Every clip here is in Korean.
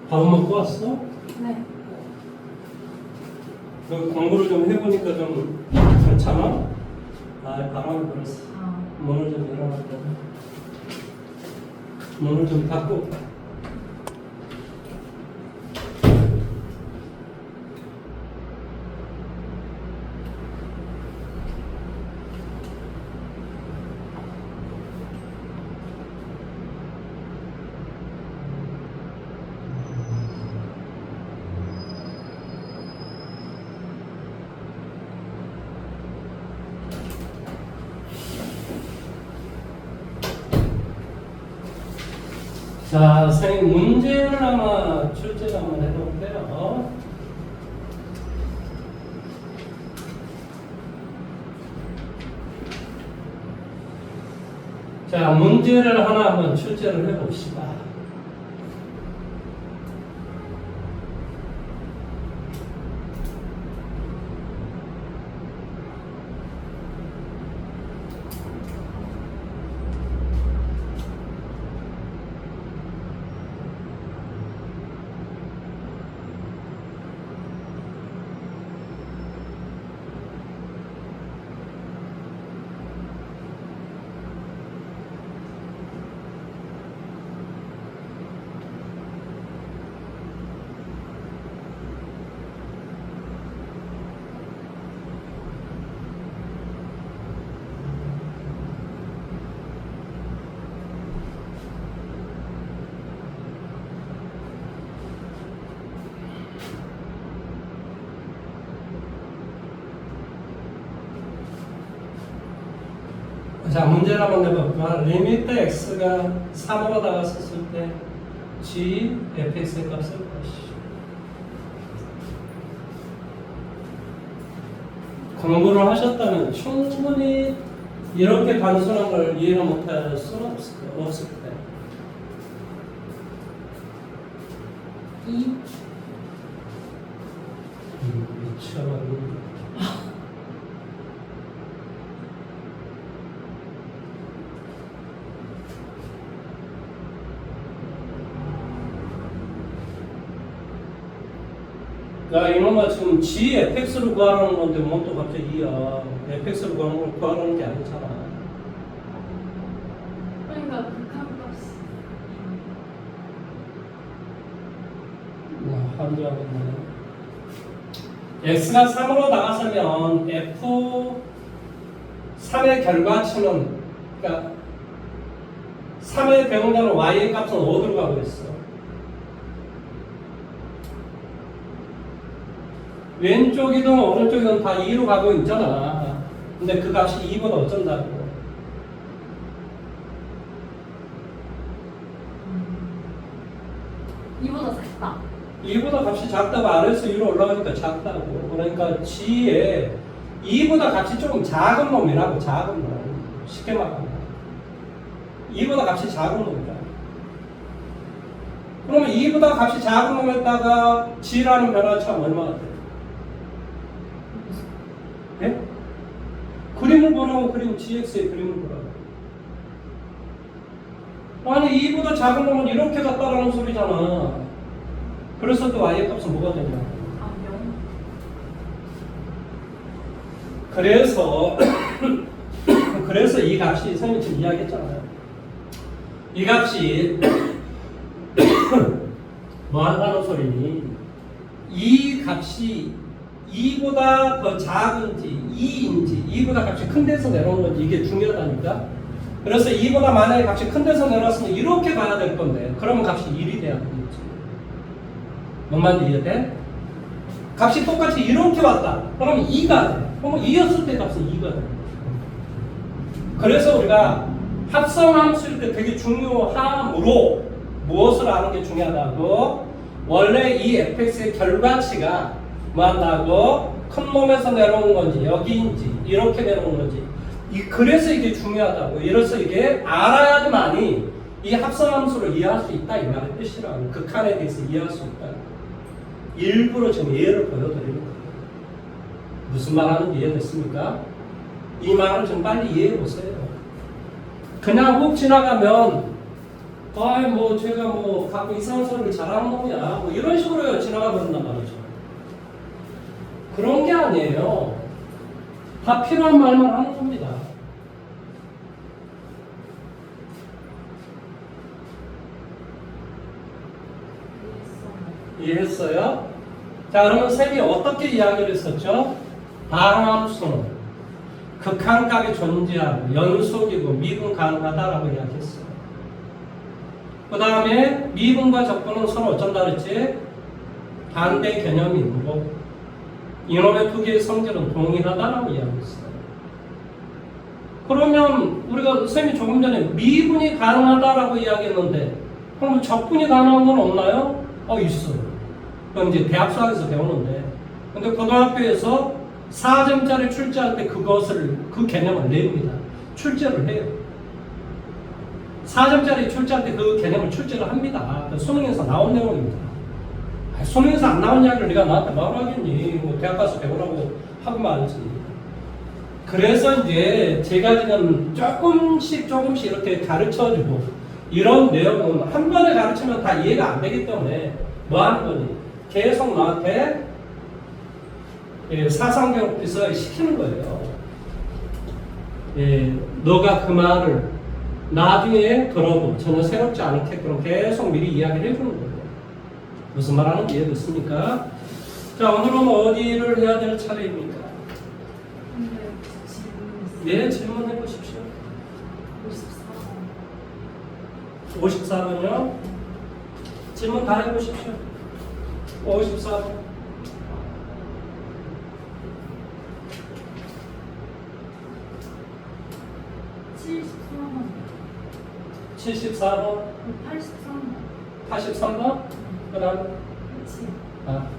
밥 먹고 왔어? 네. 그 공부를 좀 해보니까 좀 괜찮아? 아, 바람이 불었어. 문을 좀 열어놨거든. 문을 좀 닫고 올까? 자, 선생님 문제를 아마 출제를 한번 해볼게요. 자, 문제를 하나 한번 출제를 해봅시다. 자, 문제를 한번 내볼까? 리미트 x가 3으로 나갔었을 때 g, fx의 값을 구하시오. 공부를 하셨다면 충분히 이렇게 단순한 걸 이해를 못할 수는 없을 거예요. 2. 미쳐버리네. 야, 이놈아, 지금 G fx를 구하라는 건데 뭔 또 갑자기 2야. fx를 구하라는 게 아니잖아. 그러니까 극한값. 환장하겠네. x가 3으로 나가서면 f3의 결과치는, 그러니까 3의 배분되는 y의 값은 어디로 가고 있어? 왼쪽이든 오른쪽이든 다 2로 가고 있잖아. 근데 그 값이 2보다 어쩐다고. 2보다 작다. 2보다 값이 작다고 아래에서 위로 올라가니까 작다고. 그러니까 G에 2보다 값이 조금 작은 놈이라고. 작은 놈. 쉽게 말하면 2보다 값이 작은 놈이라. 그러면 2보다 값이 작은 놈에다가 G라는 변화차가 얼마나 돼? 예? 그림을 보라고. 그림 GX의 그림을 보라고. 아니 2보다 작은 놈은 이렇게 같다라는 소리잖아. 그래서 또 y의 값은 뭐가 되냐? 0. 그래서 이 값이 선생님 지금 이야기했잖아요. 이 값이 뭐 한다는 소리니? 이 값이 2보다 더 작은지 2인지 2보다 값이 큰 데서 내려오는 건지 이게 중요하다니까. 그래서 2보다 만약에 값이 큰 데서 내려왔으면 이렇게 가야 될 건데 그러면 값이 1이 돼야 되겠지. 뭔 말인지 이해돼? 값이 똑같이 이렇게 왔다. 그러면 2가 돼. 그러면 2였을 때 값은 2가 돼. 그래서 우리가 합성함수일 때 되게 중요하므로 무엇을 아는 게 중요하다고? 원래 이 fx의 결과치가 뭐 한다고? 큰 놈에서 내려오는 건지 여기인지 이렇게 내려오는 건지 그래서 이게 중요하다고. 이래서 이게 알아야지만이 이 합성함수를 이해할 수 있다 이 말의 뜻이라고. 극한에 대해서 이해할 수 있다. 일부러 지금 예를 보여드리는 거예요. 무슨 말 하는지 이해됐습니까? 이 말을 좀 빨리 이해해 보세요. 그냥 훅 지나가면 아이 뭐 제가 뭐 갖고 이상한 소리를 잘하는 놈이야 뭐 이런 식으로 지나가 버린단 말이죠. 그런 게 아니에요. 다 필요한 말만 하는 겁니다. 이해했어요? 자, 그러면 쌤이 어떻게 이야기를 했었죠? 다함수는 극한값이 존재하고 연속이고 미분 가능하다라고 이야기했어요. 그 다음에 미분과 적분은 서로 어쩐다 그랬지? 반대 개념이므로 이놈의 두 개의 성질은 동일하다라고 이야기했어요. 그러면 우리가 쌤이 조금 전에 미분이 가능하다라고 이야기했는데 그럼 적분이 가능한 건 없나요? 있어요. 그건 이제 대학 수학에서 배우는데 근데 고등학교에서 4점짜리 출제할 때 그 개념을 냅니다. 출제를 해요. 4점짜리 출제할 때 그 개념을 출제를 합니다. 수능에서 나온 내용입니다. 수능에서 안 나온 이야기를 네가 나한테 말하겠니? 뭐 대학 가서 배우라고 하고 말지. 그래서 이제 제가 지금 조금씩 이렇게 가르쳐주고 이런 내용은 한 번에 가르치면 다 이해가 안 되기 때문에 뭐 하는 거니? 계속 나한테 사상교육 비슷하게 시키는 거예요. 너가 그 말을 나중에 들어도 전혀 새롭지 않게끔 계속 미리 이야기를 해주는 거예요. 무슨 말 하는지 이해됐습니까? 자, 오늘은 어디를 해야 될 차례입니까? 네, 질문해 보십시오. 54번요? 질문 다 해보십시오. 54번. 74번. 83번. 그 다음.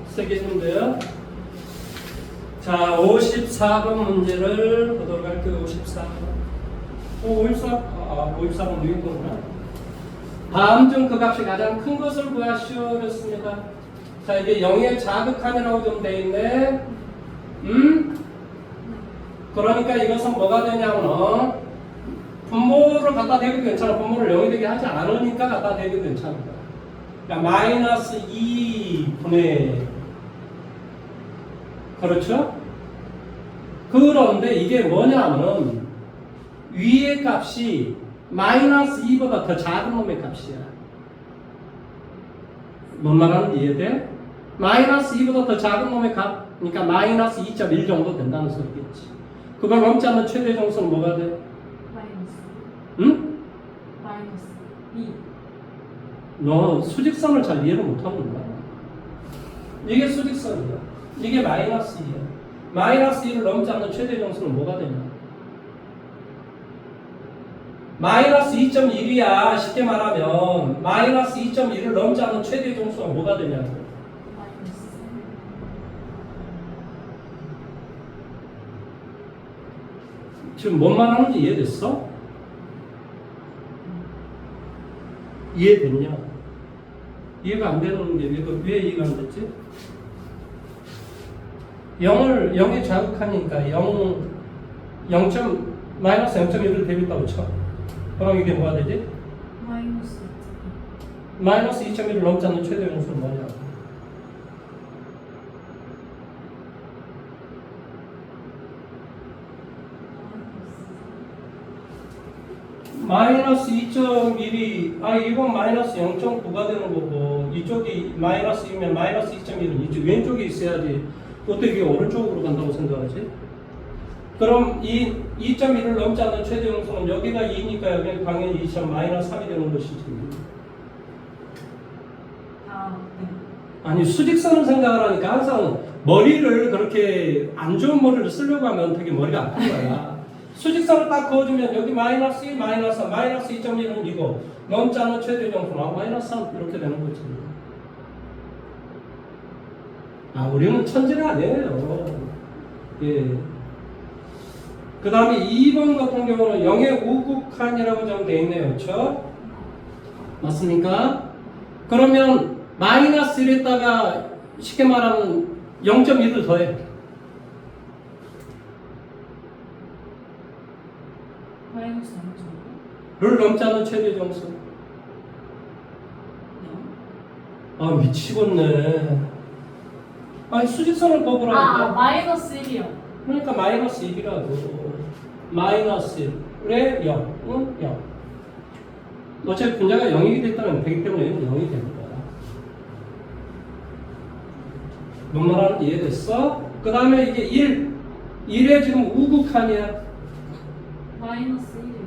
세 개 주면 돼요. 자, 54번 문제를 보도록 할게요. 54번. 54번 위에 거구나. 다음 중 그 값이 가장 큰 것을 구하시오. 그렇습니다. 자, 이게 0의 자극한이라고 좀 돼 있네. 그러니까 이것은 뭐가 되냐면 분모를 갖다 대도 괜찮아. 분모를 0이 되게 하지 않으니까 갖다 대도 괜찮은 거야. 그러니까 마이너스 2분의 그렇죠? 그런데 이게 뭐냐면 위의 값이 마이너스 2보다 더 작은 놈의 값이야. 뭔 말하는지 이해돼? 마이너스 2보다 더 작은 놈의 값, 그러니까 마이너스 2.1 정도 된다는 소리겠지. 그걸 넘지 않는 최대 정수는 뭐가 돼? 응? 마이너스 2. 너 수직선을 잘 이해를 못하는구나. 이게 수직선이야. 이게 마이너스 2야. 마이너스 2를 넘지 않는 최대 정수는 뭐가 되냐? 마이너스 2.1이야. 쉽게 말하면 마이너스 2.1을 넘지 않는 최대 정수가 뭐가 되냐고. 지금 뭔 말하는지 이해됐어? 이해됐냐? 이해가 안 되는 게 왜 이해가 안 됐지? 0에 자극하니까 마이너스 0.1을 대입했다고 쳐. 그럼 이게 뭐가 되지? 마이너스 2.1을 넘지 않는 최대 정수는 뭐냐? 마이너스 2.1이 이건 마이너스 0.9가 되는 거고 이쪽이 마이너스 2면 마이너스 2.1은 이쪽 왼쪽에 있어야지. 어떻게 이게 오른쪽으로 간다고 생각하지? 그럼 이 2.1을 넘지 않는 최대 정수는 여기가 2니까 여기는 당연히 2 마이너스 3이 되는 것이지. 네. 아니 수직선을 생각을 하니까 항상 머리를 그렇게 안 좋은 머리를 쓰려고 하면 되게 머리가 아픈 거야. 수직선을 딱 그어주면 여기 마이너스 1, 마이너스 3, 마이너스 2.1은 이거 넘지 않는 최대 정수는 마이너스 3 이렇게 되는 거지. 우리는 천재가 아니에요. 예. 그 다음에 2번 같은 경우는 0의 우극한이라고 좀 되어 있네요. 그렇죠? 맞습니까? 그러면 마이너스 1에다가 쉽게 말하면 0.1을 더해. 마이너스 0.1. 를 넘지 않는 최대 정수. 아 미치겠네. 아니 수직선을 뽑으라니까. 마이너스 1이요. 그러니까 마이너스 1이라고. 마이너스 1. 그래 0. 응? 0. 어차피 분자가 0이 됐다면 되기 때문에 0이 되는 거야. 뭔 말하는지 이해됐어? 그 다음에 이게 1. 1에 지금 우극한이야. 마이너스 1이요.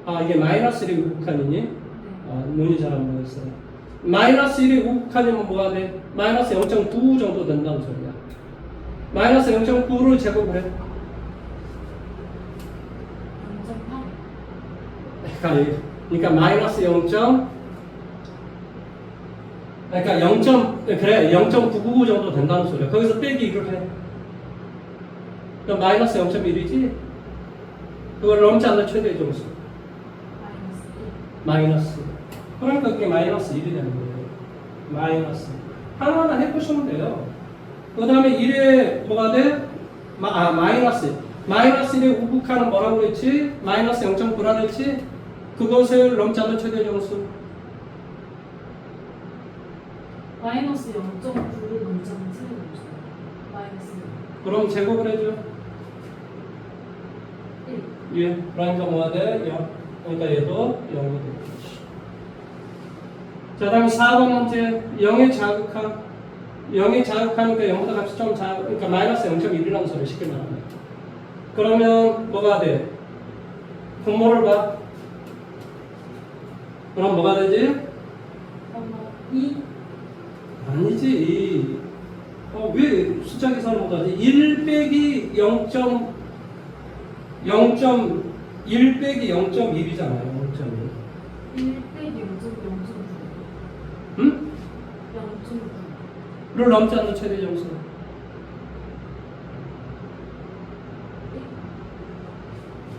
아 이게 마이너스 1이 우극한이니? 네. 아 눈이 잘 안 보였어요. 마이너스 1이 우극한이면 뭐가 돼? 마이너스 0.9 정도 된다는 소리야. 마이너스 0.9를 제곱을 해. 0.8. 그러니까 마이너스 0. 그러니까 0.999 정도 된다는 소리야. 거기서 빼기 1을 해. 그럼 마이너스 0.1이지? 그걸 넘지 않는 최대 점수. 마이너스 1. 마이너스. 그러니까 그게 마이너스 1이 되는 거예요. 마이너스. 하나하나 해보시면 돼요. 그 다음에 1에 뭐가 돼? 마이너스. 마이너스 1에 우극하는 뭐라고 그랬지? 마이너스 0.9라 그랬지? 그것을 넘지 않는 최대 점수. 마이너스 0.9를 넘자는 틀림없어요. 마이너스 그럼 제곱을 해줘. 1. 예. 그러니까 뭐가 돼? 0. 그러니까 얘도 0이 되겠지. 자, 다음 4번 문제. 0의 자극함. 0의 자극하니까 0보다 값이 좀 작아. 그러니까 마이너스 0.1이라는 소리 쉽게 말하면. 그러면 뭐가 돼? 분모를 봐. 그럼 뭐가 되지? 2. 아니지. 왜 숫자 계산을 못하지? 1 빼기 0. 1 빼기 0.1이잖아요. 0.1. 1 빼기 0.9. 응? 0.9. 를 넘지 않는 최대 점수.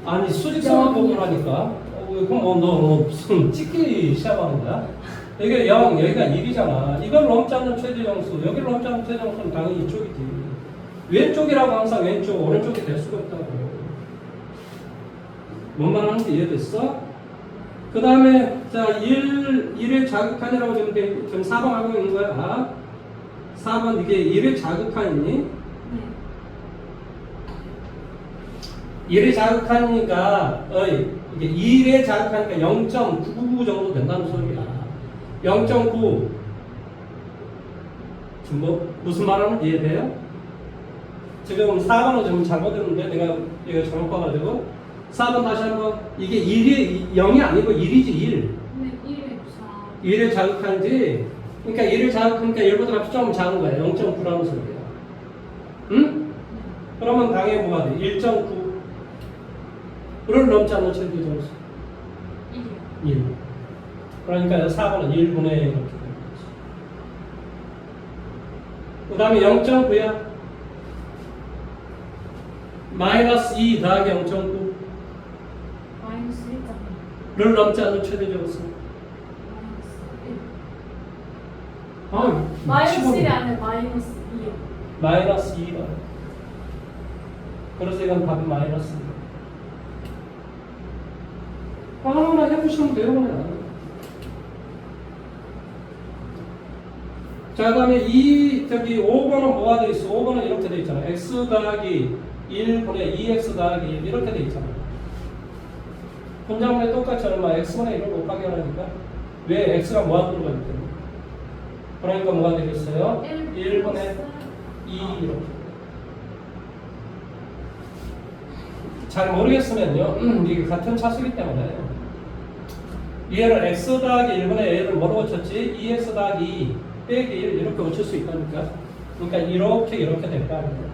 아니 수직성을 뽑으라니까. 그럼 너 무슨 찍기 시합하는 거야? 이게 0, 여기가 1이잖아. 이걸 넘지 않는 최대 점수, 여기를 넘지 않는 최대 점수는 당연히 이쪽이지. 왼쪽이라고 항상 왼쪽, 오른쪽이 될 수가 없다고. 뭔 말하는지 이해됐어? 그 다음에 자 1의 자극한이라고 지금 4번 하고 있는 거야. 4번 이게 1의 자극한이니? 네. 1의 자극하니까 이게 1의 자극하니까 0.999 정도 된다는 소리야. 0.9 지금 무슨 말하는지 이해돼요? 지금 4번은 좀 잘못했는데 내가 이거 잘못 봐가지고 4번 다시 한번 이게 0이 아니고 1이지 1. 네, 1에 4. 1의 자극한지 그러니까 1을 자극하니까 1보다 값이 좀 작은 거야. 0.9라는 소리야. 응? 그러면 당연히 뭐가 돼? 1.9를 넘지 않는 최대 점수 1이요. 1. 그러니까 4번은 1분의 이렇게 되는 거지. 그 다음에 0.9야. 마이너스 2 더하기 0.9를 마이너스 1.1. 넘지 않는 최대 점수. 마이너스 1. 마이너스 1이 미치겠네. 아니라 마이너스 2요. 마이너스 2가. 그래서 이건 답은 마이너스 2. 하나하나 해보시면 돼요, 그냥. 자, 그 다음에 5번은 뭐가 돼 있어? 5번은 이렇게 돼 있잖아. x 더하기 1분의 2x 더하기 1 이렇게 돼 있잖아. 분자문에 똑같이 얼마? x분의 1을 곱하기 하니까 왜 x가 무한으로 가기 때문에. 그러니까 뭐가 되겠어요? 1분의 2 이렇게. 잘 모르겠으면요. 이게 같은 차수기 때문에 얘를 x 더하기 1분의 a를 뭐로 고쳤지? 2x 더하기 2 빼기 1 이렇게 고칠 수 있다니까. 그러니까 이렇게 될 거 아니에요.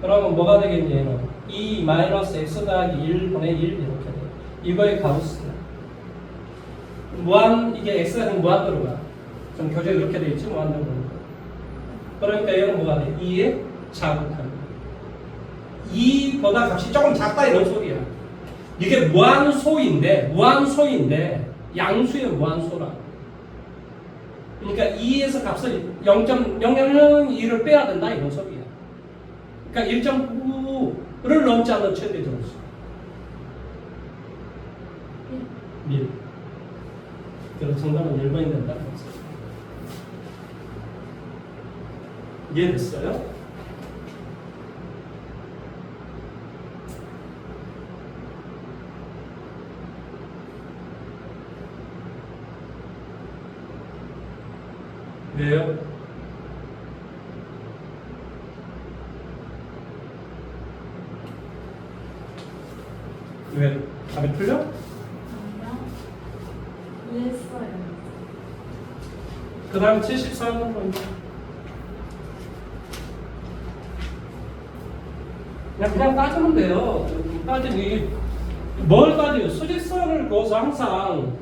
그러면 뭐가 되겠니? 얘는 2 마이너스 x 더하기 1분의 1 이렇게 돼. 이거의 가로수야. 이게 x가 지금 무한대로 가. 좀 교재 이렇게 돼 있지 무한대로 가는 거. 그러니까 얘는 뭐가 돼? 2의 자극한 2보다 값이 조금 작다 이런 소리야. 이게 무한소인데 양수의 무한소라. 그러니까 2에서 값을 0.002를 빼야 된다 이런 소리야. 그러니까 1.9를 넘지 않는 최대 점수. 1. 그래서 정답은 1번이 된다는 거죠. 이해됐어요? 왜요? 왜? 답이 틀려? 아니요. 이해했어요. 그 다음 74번은 그냥 따지면 돼요. 따지면 뭘 따져요? 수직선을 그어서 항상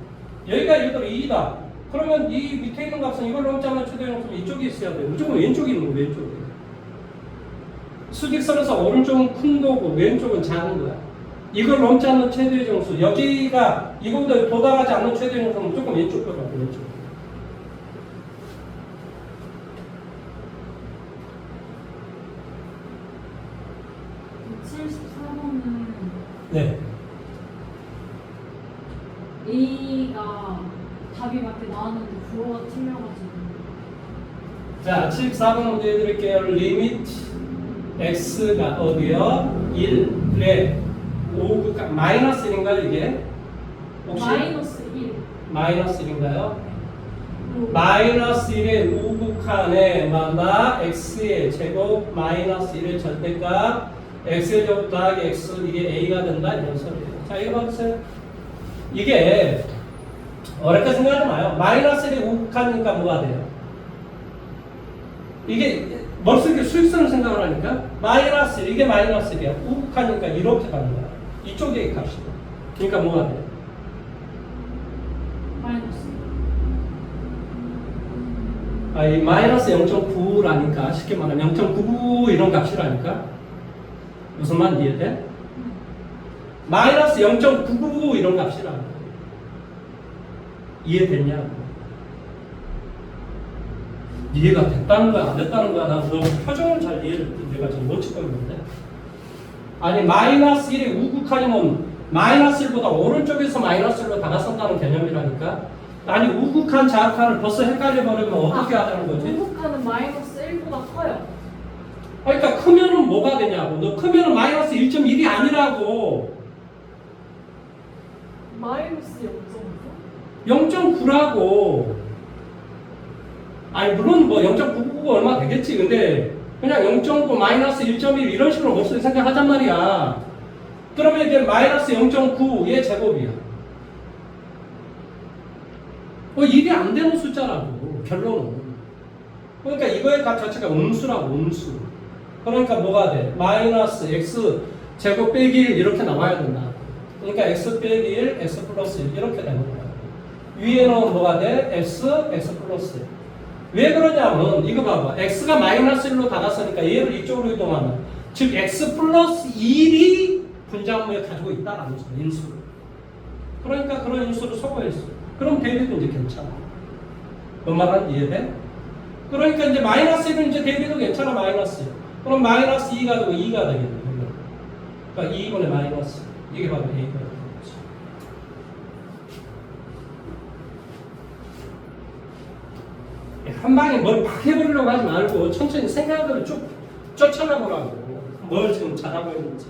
여기가 예를 들어 2다. 그러면 이 밑에 있는 값은 이걸 넘지 않는 최대값은 이쪽에 있어야 돼요. 무조건 왼쪽에 있는 거예요. 왼쪽에. 수직선에서 오른쪽은 큰 거고 왼쪽은 작은 거야. 이걸 넘지 않는 최대 정수. 여기가 이거보다 도달하지 않는 최대 정수는 무조건 왼쪽 거라고. 왼쪽. 그 74번은 네. A가 답이 맞게 나왔는데 불어가 틀려가지고. 자, 74번 문제 드릴게요. 리미트 x가 어디요? 1에 5, 마이너스 1인가요, 이게? 혹시? 마이너스 1. 마이너스 1인가요? 그리고 마이너스 1의 우극한에 마다 x의 제곱 마이너스 1의 절대값 x의 제곱 더하기 x 이게 a가 된다 이런 소리예요. 자, 이거 봐보세요. 이게 어렵게 생각하지 마요. 마이너스 1의 우극하니까 뭐가 돼요? 이게 머릿속에 수익선을 생각을 하니까 마이너스 1, 이게 마이너스 1이야. 우극하니까 이렇게 가는 거야. 이쪽에 값이고. 그러니까 뭐가 돼요? 마이너스. 이 마이너스 0.9라니까 쉽게 말하면 0.99 이런 값이라니까 무슨 말 이해돼? 마이너스 0.99 이런 값이라고 이해됐냐고. 이해가 됐다는 거야 안 됐다는 거야. 나 너 표정을 잘 이해를 내가 지금 못 찍고 있는데. 아니 마이너스 1의 우극한이면 마이너스 1보다 오른쪽에서 마이너스 1로 다가선다는 개념이라니까. 아니 우극한 자극한을 벌써 헷갈려 버리면 어떻게 하자는 거지? 우극한은 마이너스 1보다 커요. 그러니까 크면은 뭐가 되냐고. 너 크면은 마이너스 1.1이 아니라고. 마이너스 0.9? 0.9라고. 아니 물론 뭐 0.999가 얼마 되겠지. 근데 그냥 0.9 마이너스 1.1 이런 식으로 머릿속에 생각하잔 말이야. 그러면 이제 마이너스 0.9의 제곱이야. 일이 안 되는 숫자라고 결론은. 그러니까 이거의 값 자체가 음수라고. 음수. 그러니까 뭐가 돼? 마이너스 x 제곱 빼기 1 이렇게 나와야 된다. 그러니까 x 빼기 1, x 플러스 1 이렇게 되는 거야. 위에는 뭐가 돼? x 플러스 1. 왜 그러냐면 이거 봐봐. x가 마이너스 1로 다가서니까 얘를 이쪽으로 이동하면 즉 x 플러스 1이 분자분모에 가지고 있다라는 거죠. 인수를. 그러니까 그런 인수를 소거했어. 그럼 대비도 이제 괜찮아. 뭔 말은 이해돼? 그러니까 이제 마이너스 1은 이제 대비도 괜찮아. 마이너스 1. 그럼 마이너스 2가 되고 2가 되겠네. 그러니까 2분의 마이너스. 이게 바로 A가 되는 거지. 한 방에 뭘 팍 해버리려고 하지 말고 천천히 생각을 쭉 쫓아나보라고. 뭘 지금 잘하고 있는지.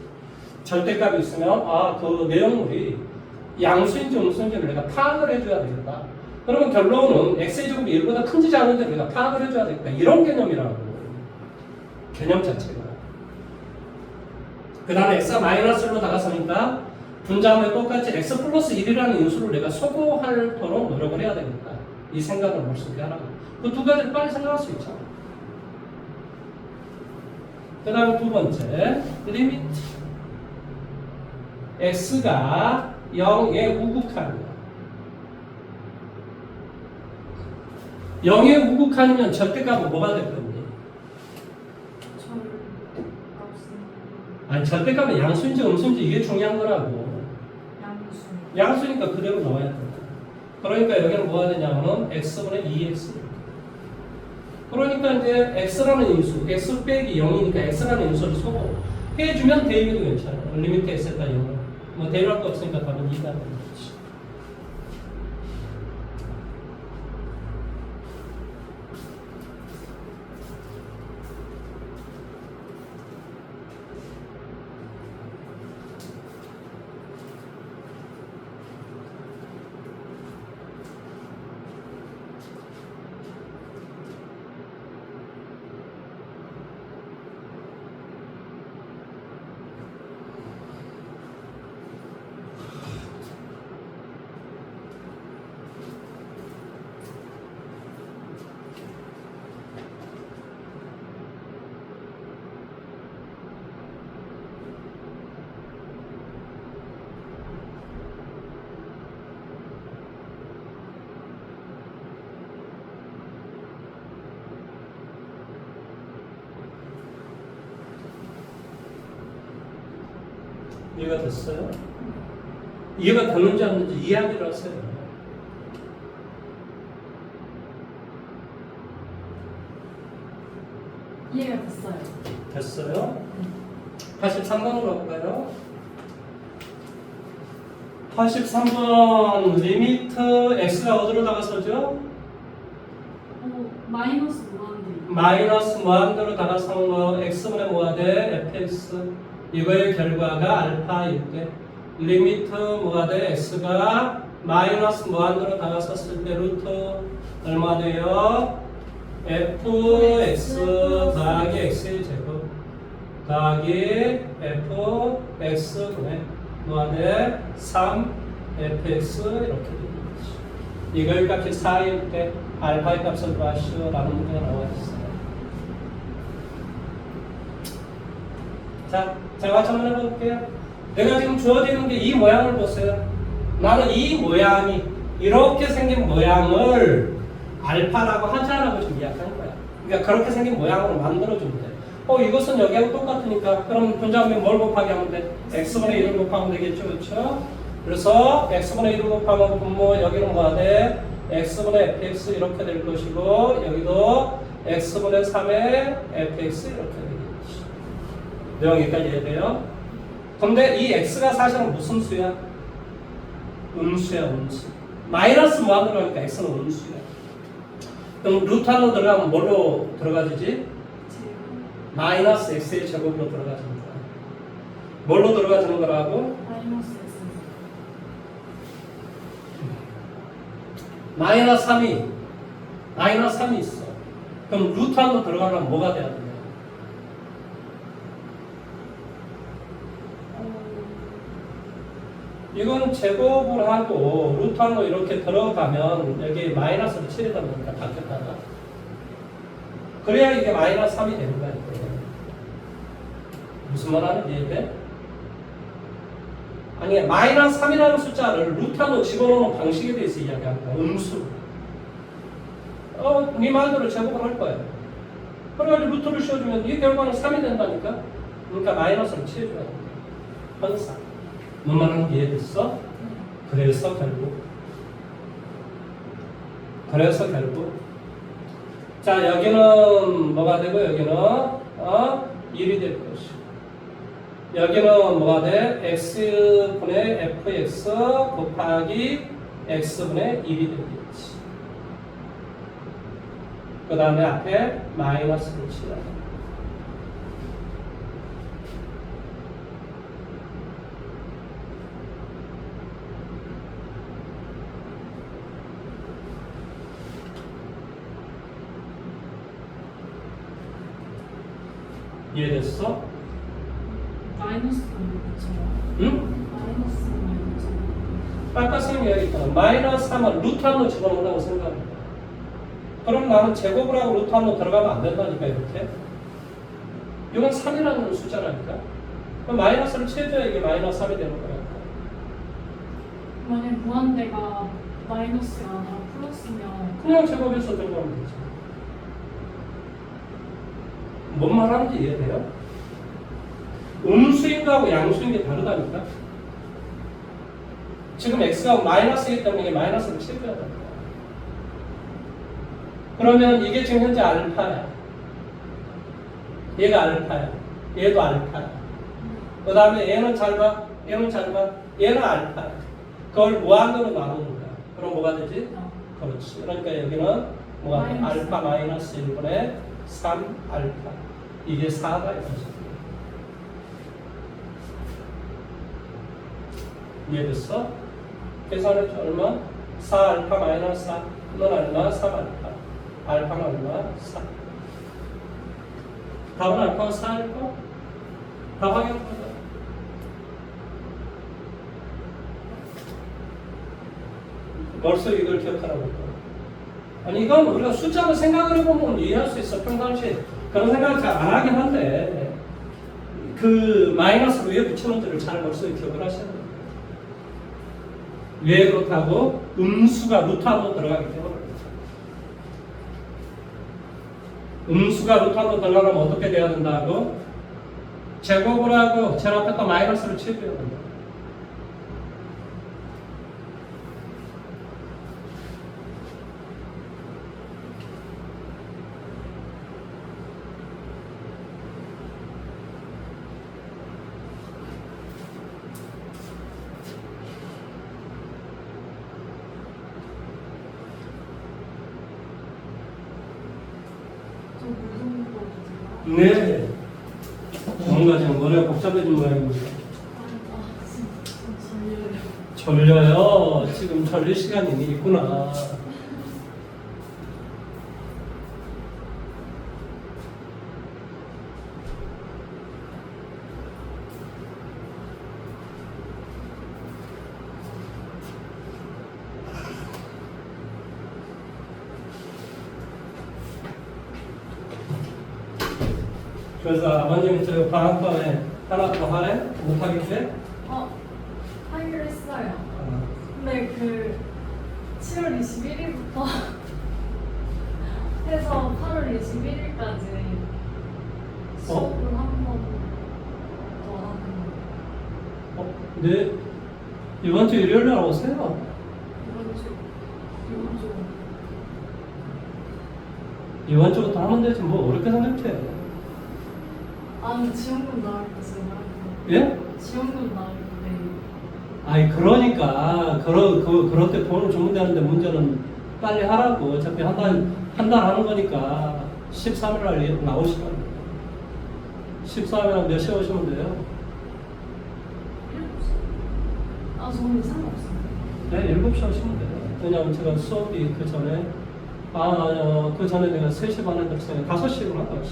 절대값이 있으면 그 내용물이 양수인지 음수인지를 내가 파악을 해줘야 되겠다. 그러면 결론은 x의 제곱이 1보다 큰지 작은지 내가 파악을 해줘야 되겠다. 이런 개념이라고. 개념 자체가. 그 다음에 x가 마이너스 1로 다가서니까 분자함에 똑같이 x 플러스 1이라는 인수를 내가 소거하도록 노력을 해야 되겠다. 이 생각을 머릿속에 하라고. 그 두 가지를 빨리 생각할 수 있잖아. 그 다음 두 번째, 리미트 x가 0에 우극한이야. 0에 우극한이면 절대값은 뭐가 될 건지? 아니 절대값은 양수인지 음수인지 이게 중요한 거라고. 양수. 양수니까 그대로 나와야 돼. 그러니까 여기는 뭐가 되냐면 x분의 2x. 그러니까 이제 x라는 인수, x 빼기 0이니까 x라는 인수를 소거 해주면 대입해도 괜찮아. 리미트 x에다 0. 뭐 대입할 거 없으니까 답은 2가 되는 거지. 이해가 됐어요? 이해가 되는지 안 되는지 이야기를 하세요. 이해가 됐어요. 됐어요? 83번으로 갈까요? 83번 리미트 x가 어디로 다가서죠? 마이너스 무한대. 마이너스 무한대로 다가선 거 x분의 뭐가 돼? fx 이거의 결과가 알파일 때 리미트 뭐가 돼? x가 마이너스 무한대로 다가섰을 때 루트 얼마 돼요? fx 더하기 x의 제곱 더하기 fx분의 뭐가 돼? 3fx 이렇게 됩니다. 이거의 값이 4일 때 알파의 값을 구하시오 라는 문제가 나와 있어요. 자, 제가 같이 한번 해볼게요. 내가 지금 주어지는 게 이 모양을 보세요. 나는 이 모양이 이렇게 생긴 모양을 알파라고 하자라고 좀 이야기한 거야. 그러니까 그렇게 생긴 모양으로 만들어주면 돼. 이것은 여기하고 똑같으니까 그럼 분자하면 뭘 곱하기 하면 돼? x분의 1을 곱하면 되겠죠, 그렇죠? 그래서 x분의 1을 곱하면 분모 여기는 뭐가 돼? x분의 fx 이렇게 될 것이고 여기도 x분의 3의 fx 이렇게 되겠지. 내용 여기까지 이해돼요? 근데 이 x가 사실은 무슨 수야? 음수야, 음수. 마이너스 무한으로 하니까 x는 음수야. 그럼 루트 안으로 들어가면 뭘로 들어가지지? 마이너스 x의 제곱으로 들어가지는 거야. 뭘로 들어가지는 거라고? 마이너스 x. 마이너스 3이 있어. 그럼 루트 안으로 들어가려면 뭐가 돼야 되냐? 이건 제곱을 하고 루트 안으로 이렇게 들어가면 여기 마이너스를 칠해다 보니까 바뀌었다가 그래야 이게 마이너스 3이 되는 거야. 이게. 무슨 말 하는지 이해돼? 아니 마이너스 3이라는 숫자를 루트 안으로 집어넣는 방식에 대해서 이야기하는 거야. 음수. 네 말대로 제곱을 할 거야. 그래가지고 루트를 씌워주면 이 결과는 3이 된다니까? 그러니까 마이너스를 칠해줘야 돼. 항상. 뭔 말하는지 이해됐어? 그래서 결국 자 여기는 뭐가 되고 여기는 1이 될 것이고 여기는 뭐가 돼? x분의 fx 곱하기 x분의 1이 되겠지. 그 다음에 앞에 마이너스를 치라. 이해됐어? 마이너스 그렇죠. 응? 마이너스. 아까 선생님 이야기했잖아. 마이너스 3은 루트 안으로 집어넣는다고 생각해. 그럼 나는 제곱을 하고 루트 안으로 들어가면 안 된다니까 이렇게. 이건 3이라는 숫자라니까. 그럼 마이너스를 취해줘야 이게 마이너스 3이 되는 거야. 만약 무한대가 마이너스가 아니라 플러스면 그냥 제곱해서 들어가면 되지. 뭔 말하는지 이해돼요? 음수인 거하고 양수인 게 다르다니까? 지금 x가 마이너스이기 때문에 이게 마이너스를 칠해야 됩니다. 그러면 이게 지금 현재 알파야. 얘가 알파야. 얘도 알파야. 그 다음에 얘는 잘 봐. 얘는 알파야. 그걸 무한으로 나누는 거야. 그럼 뭐가 되지? 그렇지. 그러니까 여기는 뭐가 돼? 알파 마이너스 1분의 3 알파. 이게 4다 이거지. 이해됐어? 계산했죠? 얼마? 4 알파 마이너스 4. 넌 얼마? 3 알파. 알파는 얼마? 4. 답은 알파가 4일까? 답 확인해보자. 벌써 이걸 기억하라고. 아니 이건 우리가 숫자로 생각을 해보면 이해할 수 있어. 평상시에 그런 생각을 잘 안 하긴 한데 그 마이너스 위에 붙여놓은 들을 잘 머릿속에 기억을 하셔야 돼요. 왜 그렇다고? 음수가 루트 안으로 들어가기 때문에 음수가 루트 안으로 들어가면 어떻게 돼야 된다고? 제곱을 하고 제일 앞에 거 마이너스를 취급해야 된다. 좀 무슨 거지? 네. 뭔가 좀 머리가 복잡해진 모양입니다. 아, 진짜 좀 졸려요. 졸려요. 지금 졸릴 시간이 있구나. 그래서 아버님이 저 방학반에 하나 더 하래? 못하겠대? 하기로 했어요. 아, 근데 그 7월 21일부터 해서 8월 21일까지 수업을 한 번 더 하는 네. 이번 주 일요일 날 오세요. 이번 주 이번 주부터 하면 되지 뭐 어렵게 생각해. 아니 지원금 나올 때 제가 예? 지원금 나올 때 아니 그러니까 그럴 때 돈을 주면 되는데 문제는 빨리 하라고. 어차피 한 달 하는 거니까 13일 날 나오시면 13일 날 몇 시에 오시면 돼요? 저는 상관없습니다. 네, 7시 오시면 돼요. 왜냐면 제가 수업이 그 전에 그 전에 내가 3시 반에 들었어요. 5시구나 5시.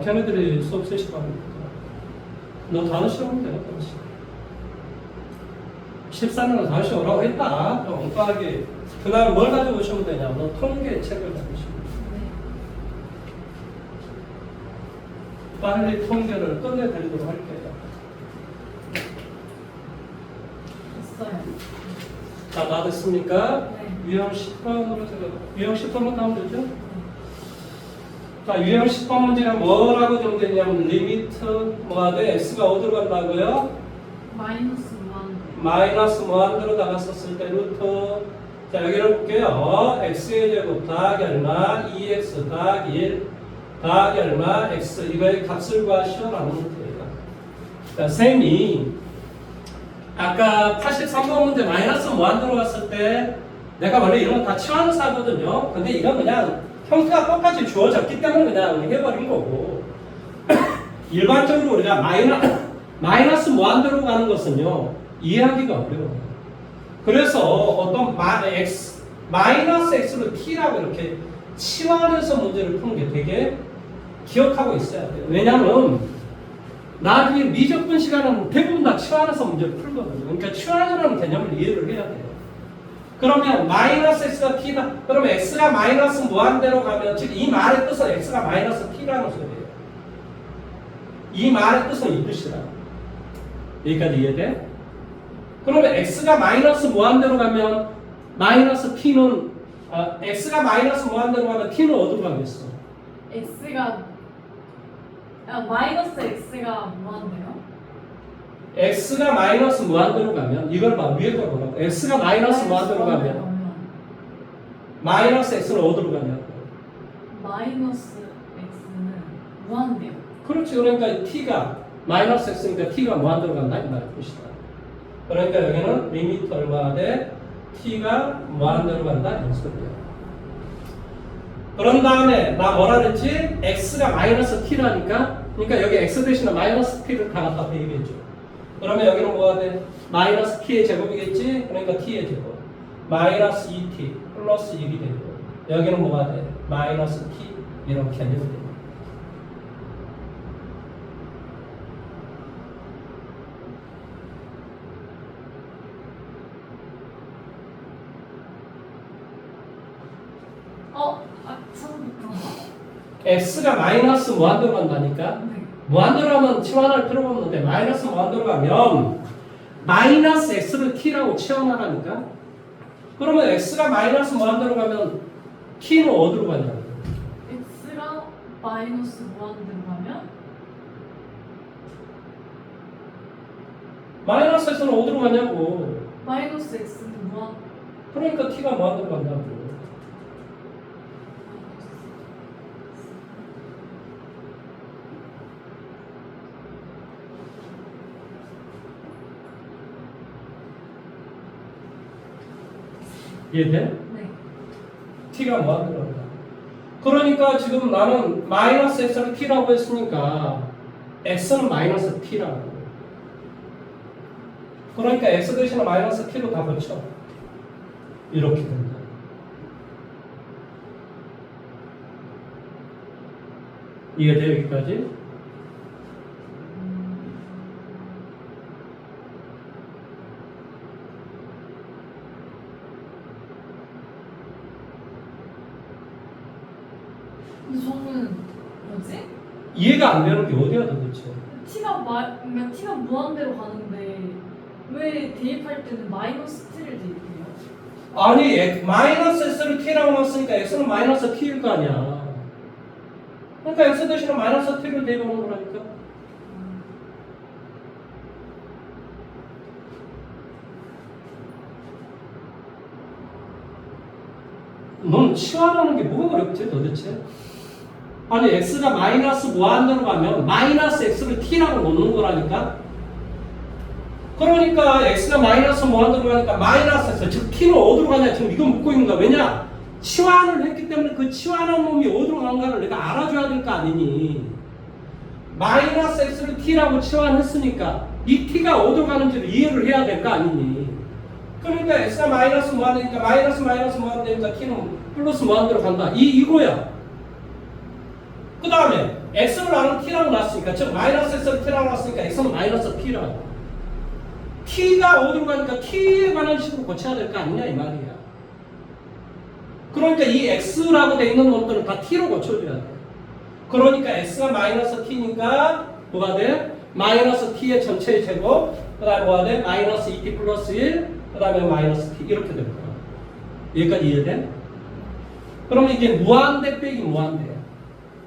걔네들이 수업 3시 반이니까 너 5시 오면 돼요. 5시 13일은 5시 오라고 했다. 엉빠하게 그날 뭘 가지고 오시면 되냐면 통계 책을 가지고 오시면 돼요. 네. 빨리 통계를 끝내드리도록 할게요. 됐어요. 자, 다 됐습니까? 네. 유형 10번으로 제가 유형 10번만 하면 되죠? 자, 유형 10번 문제가 뭐라고 정되냐면 리미트 뭐가 돼? x가 어디로 간다고요? 마이너스 무한. 마이너스 무한대로다가 썼을 때 루트. 자, 여기를 볼게요. x의 제곱 더하기 얼마 2x 더하기 1 더하기 얼마 x 이거의 값을 구하시오라는 문제예요. 자, 쌤이 아까 83번 문제 마이너스 무한대로 갔을 때 내가 원래 이런 거 다 치환해서 하거든요. 근데 이건 그냥 형태가 똑같이 주어졌기 때문에 그냥 해버린 거고 일반적으로 우리가 마이너스 무한대로 가는 것은요 이해하기가 어려워요. 그래서 어떤 마이너스 x로 t라고 이렇게 치환해서 문제를 푸는 게 되게 기억하고 있어야 돼요. 왜냐하면 나중에 미적분 시간은 대부분 다 치환해서 문제를 풀거든요. 그러니까 치환이라는 개념을 이해를 해야 돼요. 그러면 마이너스 x가 t다. 그러면 x가 마이너스 무한대로 가면 즉 이 말의 뜻은 x가 마이너스 t라는 소리예요. 이 말의 뜻은 이 뜻이다. 여기까지 이해돼? 그러면 x가 마이너스 무한대로 가면 마이너스 t는 x가 마이너스 무한대로 가면 t는 어디로 가겠어? 마이너스 x가 무한대요? x가 마이너스 무한대로 가면 이걸 봐 위에 걸 보라고. x가 마이너스 무한대로 가면 마이너스 x는 어디로 가냐고. 마이너스 x는 무한대요. 그렇지. 그러니까 t가 마이너스 x니까 t가 무한대로 간다 이 말의 뜻이다. 그러니까 여기는 리미트 얼마가 돼? t가 무한대로 간다 이런 소리야. 그런 다음에 나 뭐라 그랬지? x가 마이너스 t라니까 그러니까 여기 x 대신에 마이너스 t를 다 갖다 대입해줘. 그러면 여기는 뭐가 돼? 마이너스 t의 제곱이겠지? 그러니까 t의 제곱 마이너스 2t 플러스 1이 되고 여기는 뭐가 돼? 마이너스 t 이렇게 하면 됩니다. 처음부터. x가 마이너스 무한대로 간다니까? 네. 무한대로 가면 치환할 필요가 없는데 마이너스 무한대로 가면 마이너스 x를 t라고 치환하라니까? 그러면 x가 마이너스 무한대로 가면 t는 어디로 가냐고? x가 마이너스 무한대로 가면 마이너스 x는 어디로 가냐고. 마이너스 x는 무한. 그러니까 t가 무한대로 간다고. 이해돼? 네. t가 무한대로 간다. 그러니까 지금 나는 마이너스 x를 t라고 했으니까 x는 마이너스 t라고. 그러니까 x 대신에 마이너스 t로 다 붙여. 이렇게 된다. 이해돼 여기까지? 근데 저는 뭐지? 이해가 안 되는 게 어디야 도대체? 그러니까 t가 무한대로 가는데 왜 대입할 때는 마이너스 t를 대입해요? 아니 마이너스 x를 t라고 놨으니까 x는 마이너스 t일 거 아니야. 그러니까 x 대신에 마이너스 t를 대입하는 거라니까. 넌 치환하는 게 뭐가 어렵지 도대체? 아니 x가 마이너스 무한대로 가면 마이너스 x를 t라고 놓는 거라니까. 그러니까 x가 마이너스 무한대로 가니까 마이너스 x 즉 t는 어디로 가냐 지금 이거 묻고 있는 거야. 왜냐? 치환을 했기 때문에 그 치환한 놈이 어디로 간가를 내가 알아줘야 될 거 아니니. 마이너스 x를 t라고 치환했으니까 이 t가 어디로 가는지를 이해를 해야 될 거 아니니. 그러니까 x가 마이너스 무한대니까 마이너스 무한대니까 t는 플러스 무한대로 간다. 이거야. 그 다음에 x를 나는 t라고 놨으니까 즉 마이너스 x를 t라고 놨으니까 x는 마이너스 t라고. t가 어디로 가니까 t에 관한 식으로 고쳐야 될 거 아니냐 이 말이야. 그러니까 이 x라고 돼 있는 놈들은 다 t로 고쳐줘야 돼. 그러니까 x가 마이너스 t니까 뭐가 돼? 마이너스 t의 전체의 제곱 그 다음에 뭐가 돼? 마이너스 2t 플러스 1 그 다음에 마이너스 t 이렇게 될 거야. 여기까지 이해돼? 그러면 이게 무한대 빼기 무한대야.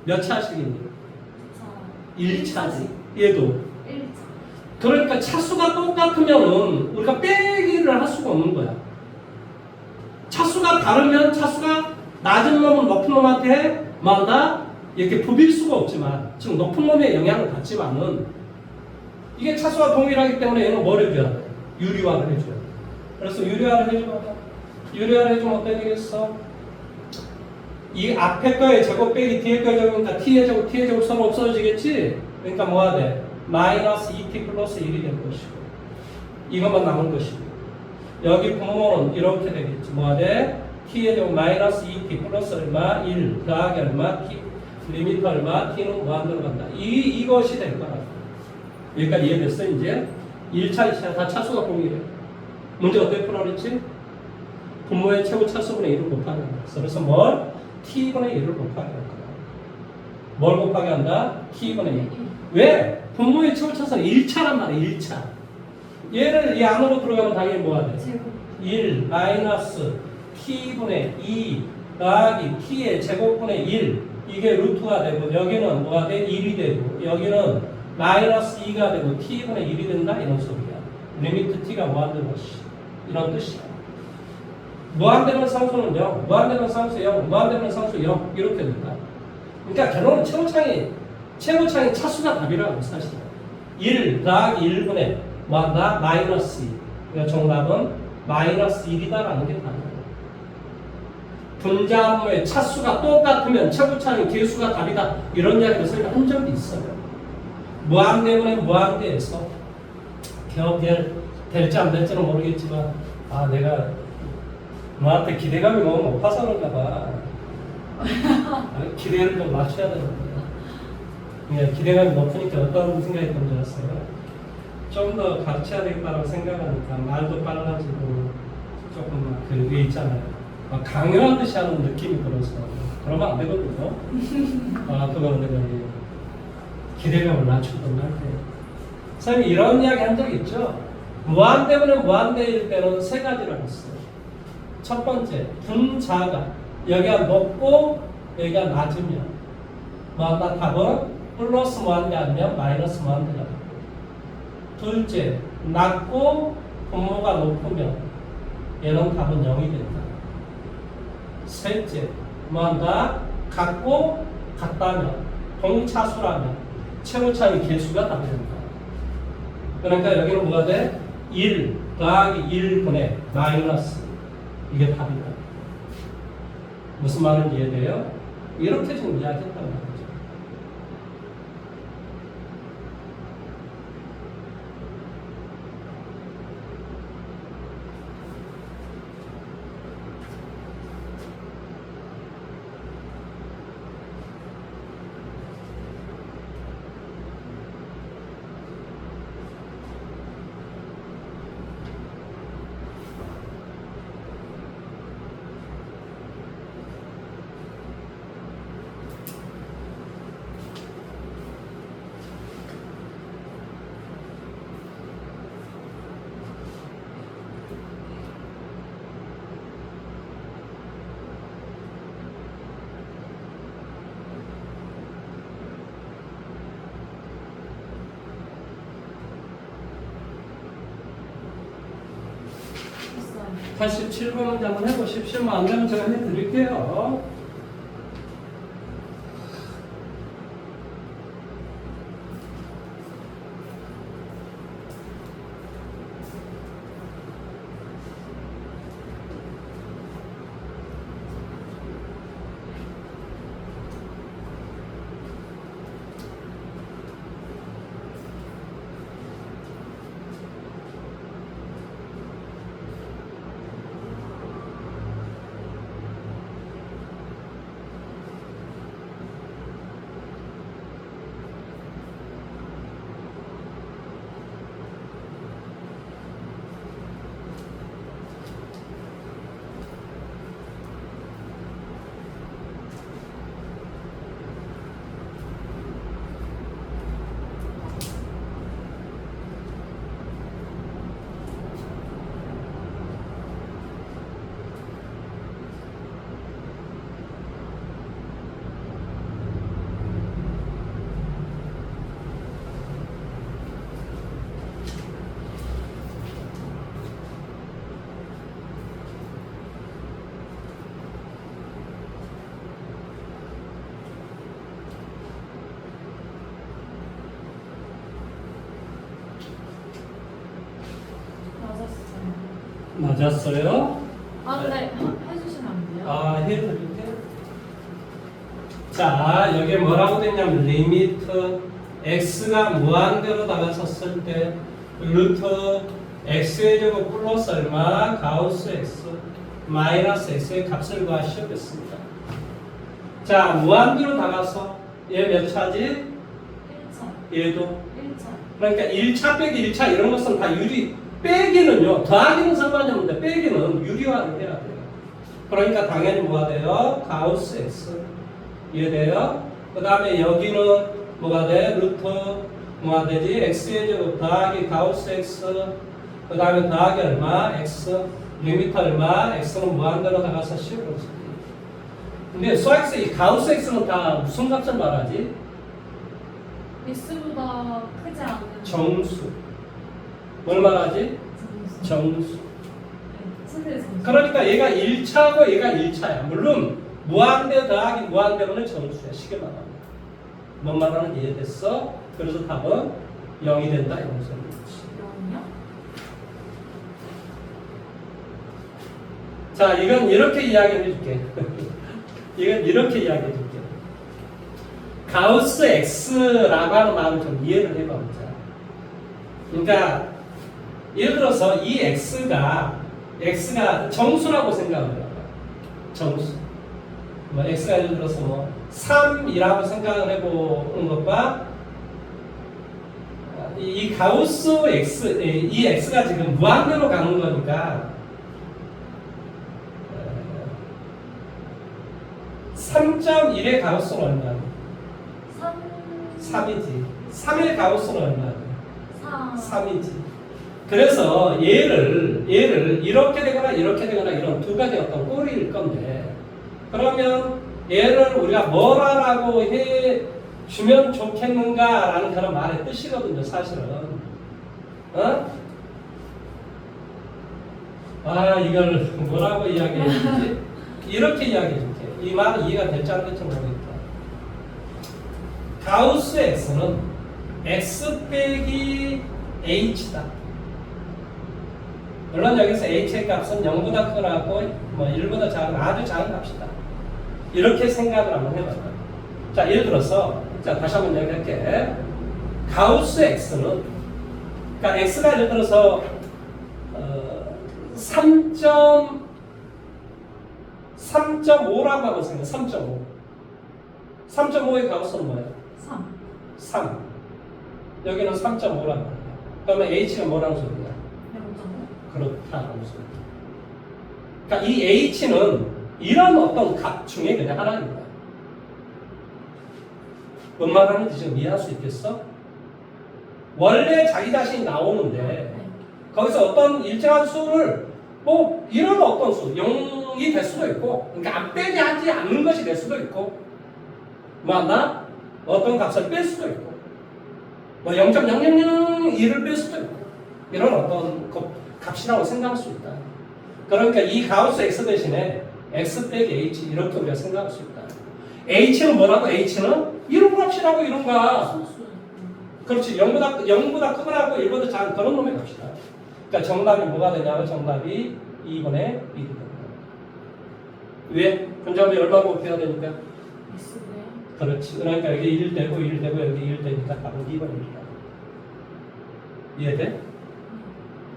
몇 차식이니? 1차지. 얘도. 1차. 그러니까 차수가 똑같으면은 우리가 빼기를 할 수가 없는 거야. 차수가 다르면 차수가 낮은 놈은 높은 놈한테 뭐한다? 이렇게 부빌 수가 없지만 즉 높은 놈의 영향을 받지만은 이게 차수가 동일하기 때문에 얘는 뭘 해줘야 돼? 유리화를 해줘야 돼. 그래서 유리화를 해주면 유리화를 해주면 어떻게 되겠어? 이 앞에 거의 제곱 빼기 뒤에 거의 제곱이니까 t의 제곱 서로 없어지겠지? 그러니까 뭐가 돼? 마이너스 2t 플러스 1이 될 것이고 이것만 남은 것이고 여기 분모는 이렇게 되겠지. 뭐가 돼? t의 제곱 마이너스 2t 플러스 얼마? 1 더하기 얼마? t 리미트 얼마? t는 무한대로 간다. 이것이 될 거라고. 여기까지 이해됐어 이제? 1차, 2차 다 차수가 동일해. 문제 어떻게 풀어 그랬지? 분모의 최고 차수분의 1을 곱하게 한다. 그래서 뭘? t분의 1을 곱하게 할 거야. 뭘 곱하게 한다? t분의 1. 왜? 분모의 최고 차수는 1차란 말이야. 1차. 얘를 이 안으로 들어가면 당연히 뭐가 돼? 제곱. 1 마이너스 t분의 2 더하기 t의 제곱분의 1 이게 루트가 되고 여기는 뭐가 돼? 1이 되고 여기는 마이너스 2가 되고 t분의 1이 된다 이런 소리야. 리미트 t가 무한대로 이런 뜻이야. 무한대면 상수는 0, 무한대면 상수 0, 무한대면 상수 0 이렇게 된다. 그러니까 결론은 최고창이 차수가 답이라고 사실. 1 더하기 1분의 뭐한다? 마이너스 2. 그러니까 정답은 마이너스 1이다라는 게 답이에요. 분자분모의 차수가 똑같으면 최고창이 개수가 답이다. 이런 이야기를 설명한 적이 있어요. 무한대분의 무한대에서 될지 안 될지는 모르겠지만 내가 너한테 기대감이 너무 높아서 그런가 봐. 기대를 좀 낮춰야 되는데. 예, 기대감이 높으니까 어떤 생각이 든지 알았어요. 좀 더 가르쳐야 되겠다고 생각하니까 말도 빨라지고 조금 그게 있잖아요. 막 강요하듯이 하는 느낌이 들어서 그러면 안 되거든요. 그거는 내가 기대감을 낮추던 할 때. 선생님이 이런 이야기 한 적이 있죠. 무한대분의 무한대일 때는 세 가지를 했어요. 첫 번째, 분자가 여기가 높고 여기가 낮으면 뭐한다? 답은 플러스 무한대 아니면 마이너스 무한대가 되고 둘째, 낮고 분모가 높으면 얘는 답은 0이 된다. 셋째, 뭐한다? 같고 같다면 동차수라면 최고차의 개수가 답이 된다. 그러니까 여기는 뭐가 돼? 1 더하기 1분의 마이너스 이게 답이다. 무슨 말인지 이해돼요? 이렇게 지금 이야기했단 말이죠. 됐어요. 87번 문제 한번 해보십시오. 안 되면 제가 해드릴게요. 맞았어요. 맞았어요? 아, 근데 해주시면 안 돼요? 아, 해드릴게요. 자, 여기 뭐라고 됐냐면 리미트 x가 무한대로 다가섰을 때 루트 x의 제곱 플러스 얼마 가우스 x 마이너스 x의 값을 구하시겠습니다. 자, 무한대로 다가서 얘 몇 차지? 1차. 얘도 1차. 그러니까 1차 빼기 1차 이런 것은 다 유리 빼기는요 더하기는 상관이 없는데 빼기는 유리화를 해야 돼요. 그러니까 당연히 뭐가 돼요? 가우스 x 이해돼요? 그 다음에 여기는 뭐가 돼? 루트 뭐가 되지? x의 제곱 더하기 가우스 x 그 다음에 더하기 얼마? x 리미트 얼마? x는 무한대로 나가서 10으로 근데 수학에서 이 가우스 x는 다 무슨 값을 말하지? x보다 크지 않은 정수 뭘 말하지? 정수. 정수 네, 선생님 정수. 그러니까 얘가 1차고 얘가 1차야. 물론 무한대 더하기 무한대면 정수야. 쉽게 말하면. 뭔 말하는지 이해됐어? 그래서 답은 0이 된다. 이런 소리지. 0이요? 자, 이건 이렇게 이야기해 줄게. 이건 이렇게 이야기해 줄게. 가우스 X라고 하는 말을 좀 이해를 해봐보자. 그러니까 예를 들어서 이 X가 정수라고 생각을 해봐. 정수. 뭐 X가 예를 들어서 뭐 3이라고 생각을 해보는 것과 이 가우스 X, 이 X가 지금 무한대로 가는 거니까 3.1의 가우스는 얼마야? 3. 3이지. 3의 가우스는 얼마야? 4. 3이지. 그래서 얘를 이렇게 되거나 이렇게 되거나 이런 두 가지 어떤 꼴일 건데 그러면 얘를 우리가 뭐라고 해 주면 좋겠는가라는 그런 말의 뜻이거든요, 사실은. 아, 이걸 뭐라고 이야기해야 되지? 이렇게 이야기해 줄게. 이 말은 이해가 될지 안 될지 모르겠다. 가우스 X는 X 빼기 H다. 물론 여기서 H의 값은 0보다 크고 뭐 1보다 작은 아주 작은 값이다. 이렇게 생각을 한번 해봐요. 자, 예를 들어서, 자, 다시 한번 이야기할게. 가우스 X는, 그러니까 X가 예를 들어서 3.5라고 하고 생각해. 3.5. 3.5의 가우스는 뭐예요? 3. 3. 여기는 3.5라고 합니다. 그러면 H가 뭐라는 소리냐? 0.5. 그렇다는 소리. 그러니까 이 H는 이런 어떤 값 중에 그냥 하나입니다. 뭔 말하는지 지금 이해할 수 있겠어? 원래 자기 자신이 나오는데 네. 거기서 어떤 일정한 수를 뭐 이런 어떤 수 0이 될 수도 있고, 그러니까 안 빼지 하지 않는 것이 될 수도 있고, 맞나? 어떤 값을 뺄 수도 있고, 뭐 0.0001을 뺄 수도 있고, 이런 어떤 값이라고 생각할 수 있다. 그러니까 이 가우스 X 대신에 X 빼기 H 이렇게 우리가 생각할 수 있다. H는 뭐라고? H는 이런 값이라고 이런 거. 소수. 그렇지. 0보다 크거나 1보다 작은 그런 놈의 값이다. 그러니까 정답이 뭐가 되냐면 정답이 2번에 1이 됩니다. 왜? 분자음이 얼마 곱해야 되니까? X네. 그렇지. 그러니까 여기 1 되고 1 되고 여기 1 되니까 답은 2번입니다. 이해돼?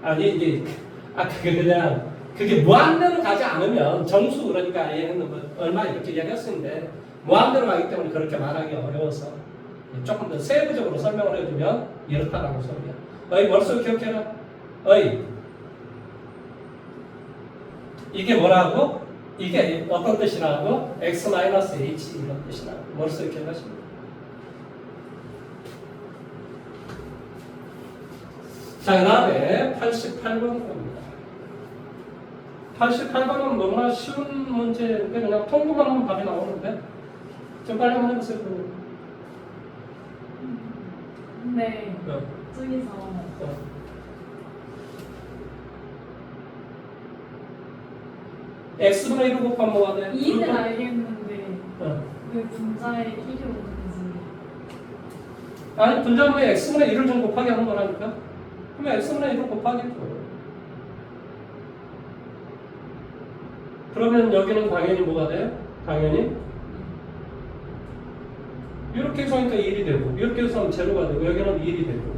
아니 이게 그게 그냥 그게 무한대로 가지 않으면 정수 그러니까 얘는 뭐 얼마 이렇게 이야기했었는데 무한대로 가기 때문에 그렇게 말하기 어려워서 조금 더 세부적으로 설명을 해주면 이렇다라고 소리야. 어이 머릿속에 기억해라. 어이 이게 뭐라고? 이게 어떤 뜻이라고? x-h 이런 뜻이라고 머릿속에 기억하십니다. 자, 그 다음에 88번 겁니다. 88번은 너무나 쉬운 문제인데 그냥 통보만 하면 답이 나오는데 좀 빨리 한번 해보세요. 네. 어. 저기서 x분의 1을 곱하면 뭐가 돼? 2는 알겠는데 어. 왜 분자에 1이 오는지. 아니 분자분의 x분의 1을 좀 곱하게 하는 거라니까. 그러면 x분의 1을 곱하겠고. 그러면 여기는 당연히 뭐가 돼요? 당연히 이렇게 해서 하니까 1이 되고 이렇게 해서 하면 제로가 되고 여기는 1이 되고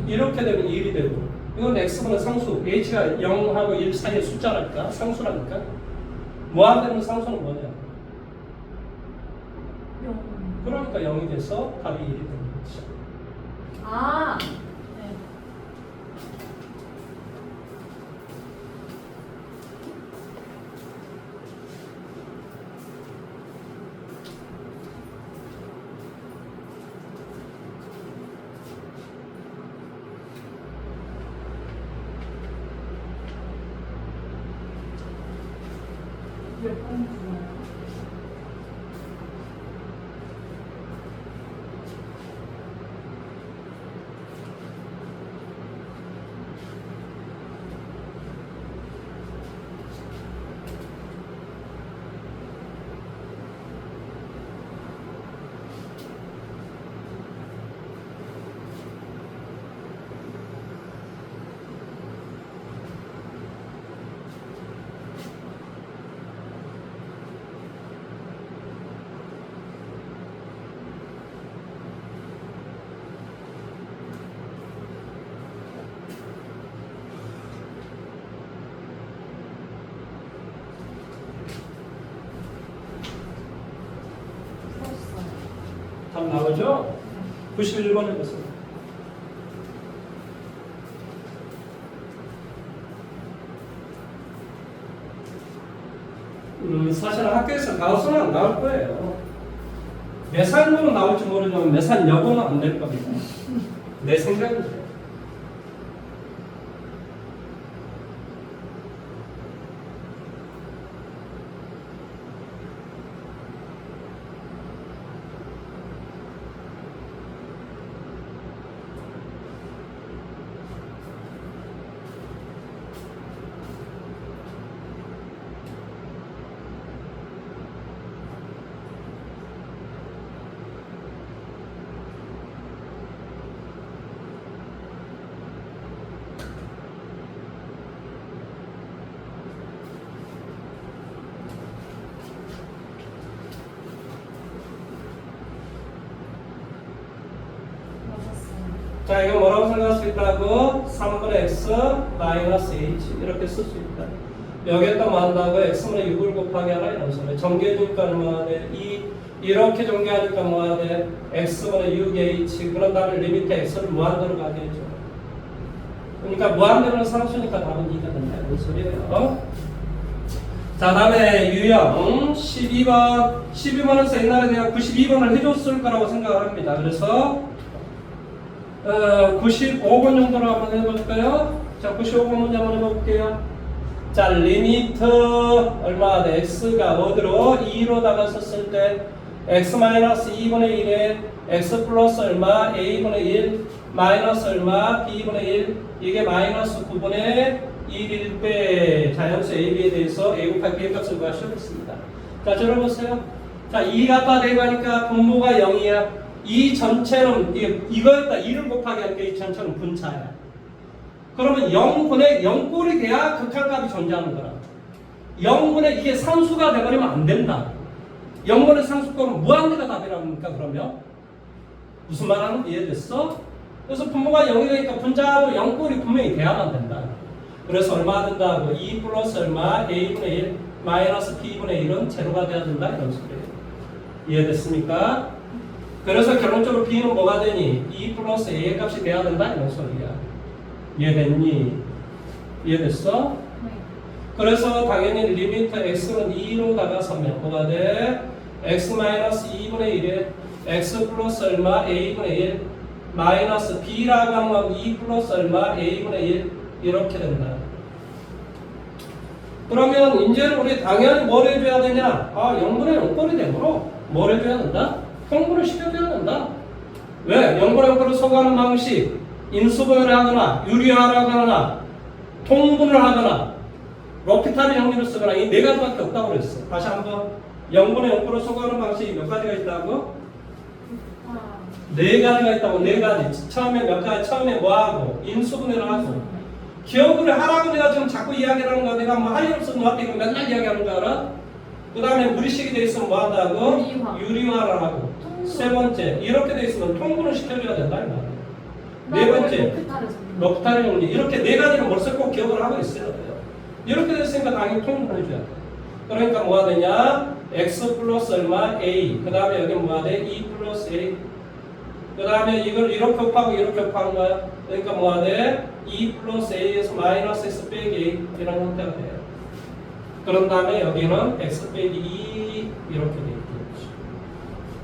이렇게 되면 1이 되고 이건 x분의 상수 h가 0하고 1 사이의 숫자라니까 상수라니까 무한대는 상수는 뭐냐? 0. 그러니까 0이 돼서 답이 1이 되는 거죠. 아. 네. 몇번 불러요? 풀었어요. 답 나오죠? 91번 해보세요. 사실 학교에서 가우스는 안 나올 거예요. 매산으로 나올지 모르지만 매산 여고는 안 될 겁니다. 내 생각이죠. 자, 이거 뭐라고 생각할 수 있다고? 3분의 x 마이너스 h 이렇게 쓸 수 있다. 여기에다 뭐 한다고? x분의 6을 곱하기 하나 이런 소리. 정리해주니까 뭐 하네? 이렇게 정리하니까 뭐 하네? x분의 6h 그런 다음에 리미트 x를 무한대로 가게 해줘. 그러니까 무한대로는 상수니까 답은 2가 된다 이런 소리예요. 자, 다음에 유형 12번에서 옛날에 내가 92번을 해줬을 거라고 생각을 합니다. 그래서 95번 정도로 한번 해볼까요? 자, 95번 문제 한번 해볼게요. 자, 리미트 얼마가 돼? x가 어디로? 2로다가 썼을 때 x-2분의 1에 x 플러스 얼마? a분의 1 마이너스 얼마? b분의 1 이게 마이너스 9분의 1일 때 자연수 AB에 대해서 A 곱하기 B의 값을 구하시겠습니다. 자, 들어보세요. 자, 2가 다 되고 하니까 분모가 0이야. 이 전체는 이거였다. 2를 곱하기 하니까 이 전체는 분차야. 그러면 0분의 0꼴이 돼야 극한값이 존재하는 거라. 0분의 이게 상수가 돼버리면 안 된다. 0분의 상수꼴은 무한대가 답이랍니까 그러면? 무슨 말 하는지 이해됐어? 그래서 분모가 0이 되니까 분자도 0꼴이 분명히 돼야만 된다. 그래서 얼마 된다고? 2 플러스 얼마? a분의 1 마이너스 b분의 1은 제로가 돼야 된다 이런 소리예요. 이해됐습니까? 그래서 결론적으로 b는 뭐가 되니? 2 플러스 a의 값이 돼야 된다 이런 소리야. 이해됐니? 이해됐어? 네. 그래서 당연히 리미트 x는 2로 다가서면 뭐가 돼? x 마이너스 2분의 1에 x 플러스 얼마? a분의 1 마이너스 b라고 하면 2 플러스 얼마? a분의 1 이렇게 된다. 그러면 이제는 우리 당연히 뭘 해줘야 되냐? 0분의 0꼴이 되므로 뭘 해줘야 된다? 통분을 시켜줘야 된다. 왜? 0분의 0꼴을 소개하는 방식 인수분해를 하거나 유리화를 하거나 통분을 하거나 로피탈의 정리를 쓰거나 이 네 가지밖에 없다고 그랬어. 다시 한번 0분의 0꼴을 소개하는 방식이 몇 가지가 있다고? 네 가지가 있다고. 네 가지. 처음에 몇 가지? 처음에 뭐하고? 인수분해를 하고. 기억을 하라고 내가 지금 자꾸 이야기를 하는 거야. 내가 뭐 할 일 없어서 너한테 이거 맨날 이야기하는 거 알아? 그 다음에 무리식이 돼 있으면 뭐 한다고? 유리화를 하고. 세 번째, 이렇게 돼 있으면 통분을 시켜줘야 된다 이 말이야. 네 번째, 로피탈의 정리. 이렇게 네 가지를 벌써 꼭 기억을 하고 있어야 돼요. 이렇게 됐으니까 당연히 통분을 해줘야 돼. 그러니까 뭐가 되냐? x 플러스 얼마? a. 그 다음에 여기 뭐가 돼? 2 플러스 a. 그 다음에 이걸 이렇게 곱하고 이렇게 곱하는 거야. 그러니까 뭐가 돼? 2 플러스 a에서 마이너스 x 빼기 a 이런 형태가 돼요. 그런 다음에 여기는 x 빼기 2 이렇게 돼 있겠지.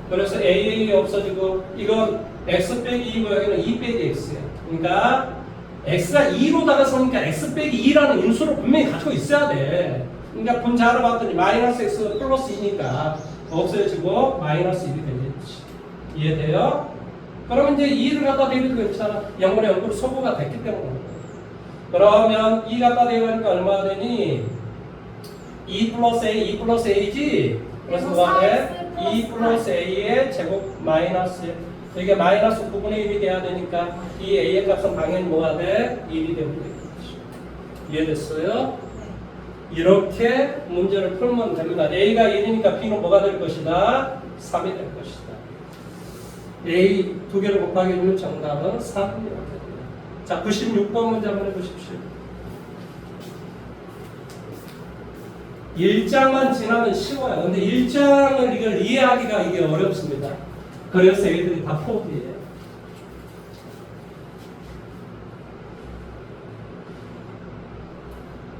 그래서 a 없어지고 이건 x 빼기 2고 여기는 2 빼기 x야. 그러니까 x가 2로 다가서니까 x 빼기 2라는 인수를 분명히 가지고 있어야 돼. 그러니까 분자로 봤더니 마이너스 x 플러스 2니까 없어지고 마이너스 1이 되겠지. 이해돼요? 그러면 이제 2를 갖다 대비도 괜찮아. 0분의 0으로 소부가 됐기 때문에. 그러면 2 갖다 대비하니까 얼마가 되니? 2 플러스 a, 2 플러스 a지? 그래서 뭐가 돼? 2 플러스 a의 제곱 마이너스 이게 마이너스 9분의 1이 돼야 되니까 이 a의 값은 당연히 뭐가 돼? 1이 되면 되겠지. 이해됐어요? 이렇게 문제를 풀면 됩니다. a가 1이니까 b는 뭐가 될 것이다? 3이 될 것이다. A 두 개를 곱하기 해주면 정답은 3 이렇게 됩니다. 자, 96번 문제 한번 해보십시오. 1장만 지나면 쉬워요. 근데 1장을 이걸 이해하기가 이게 어렵습니다. 그래서 애들이 다 포기해요.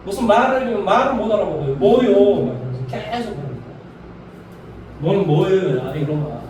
무슨 말을 못 알아보고요. 뭐요? 계속 합니다. 뭔 뭐예요? 이런 거.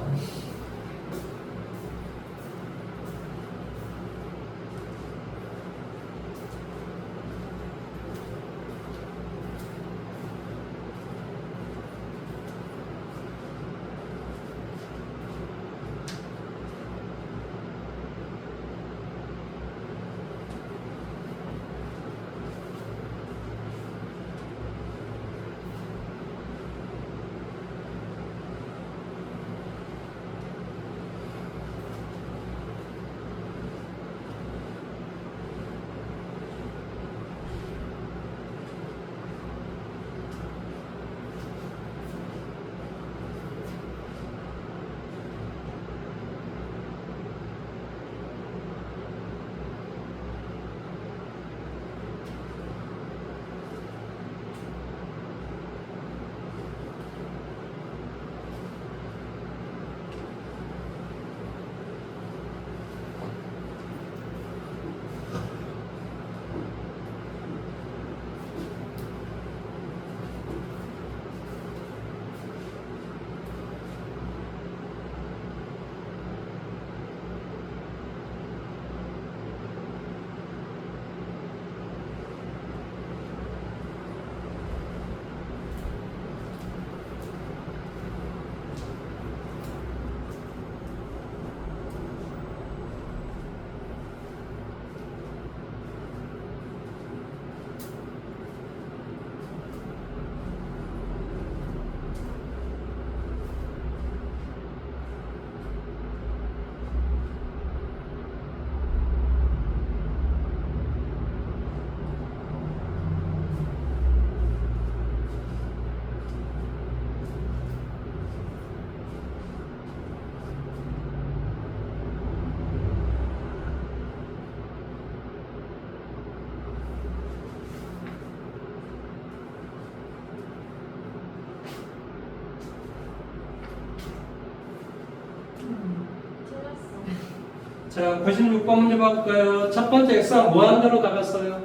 자, 96번 문제 볼까요? 첫 번째 x가 무한대로 다갔어요.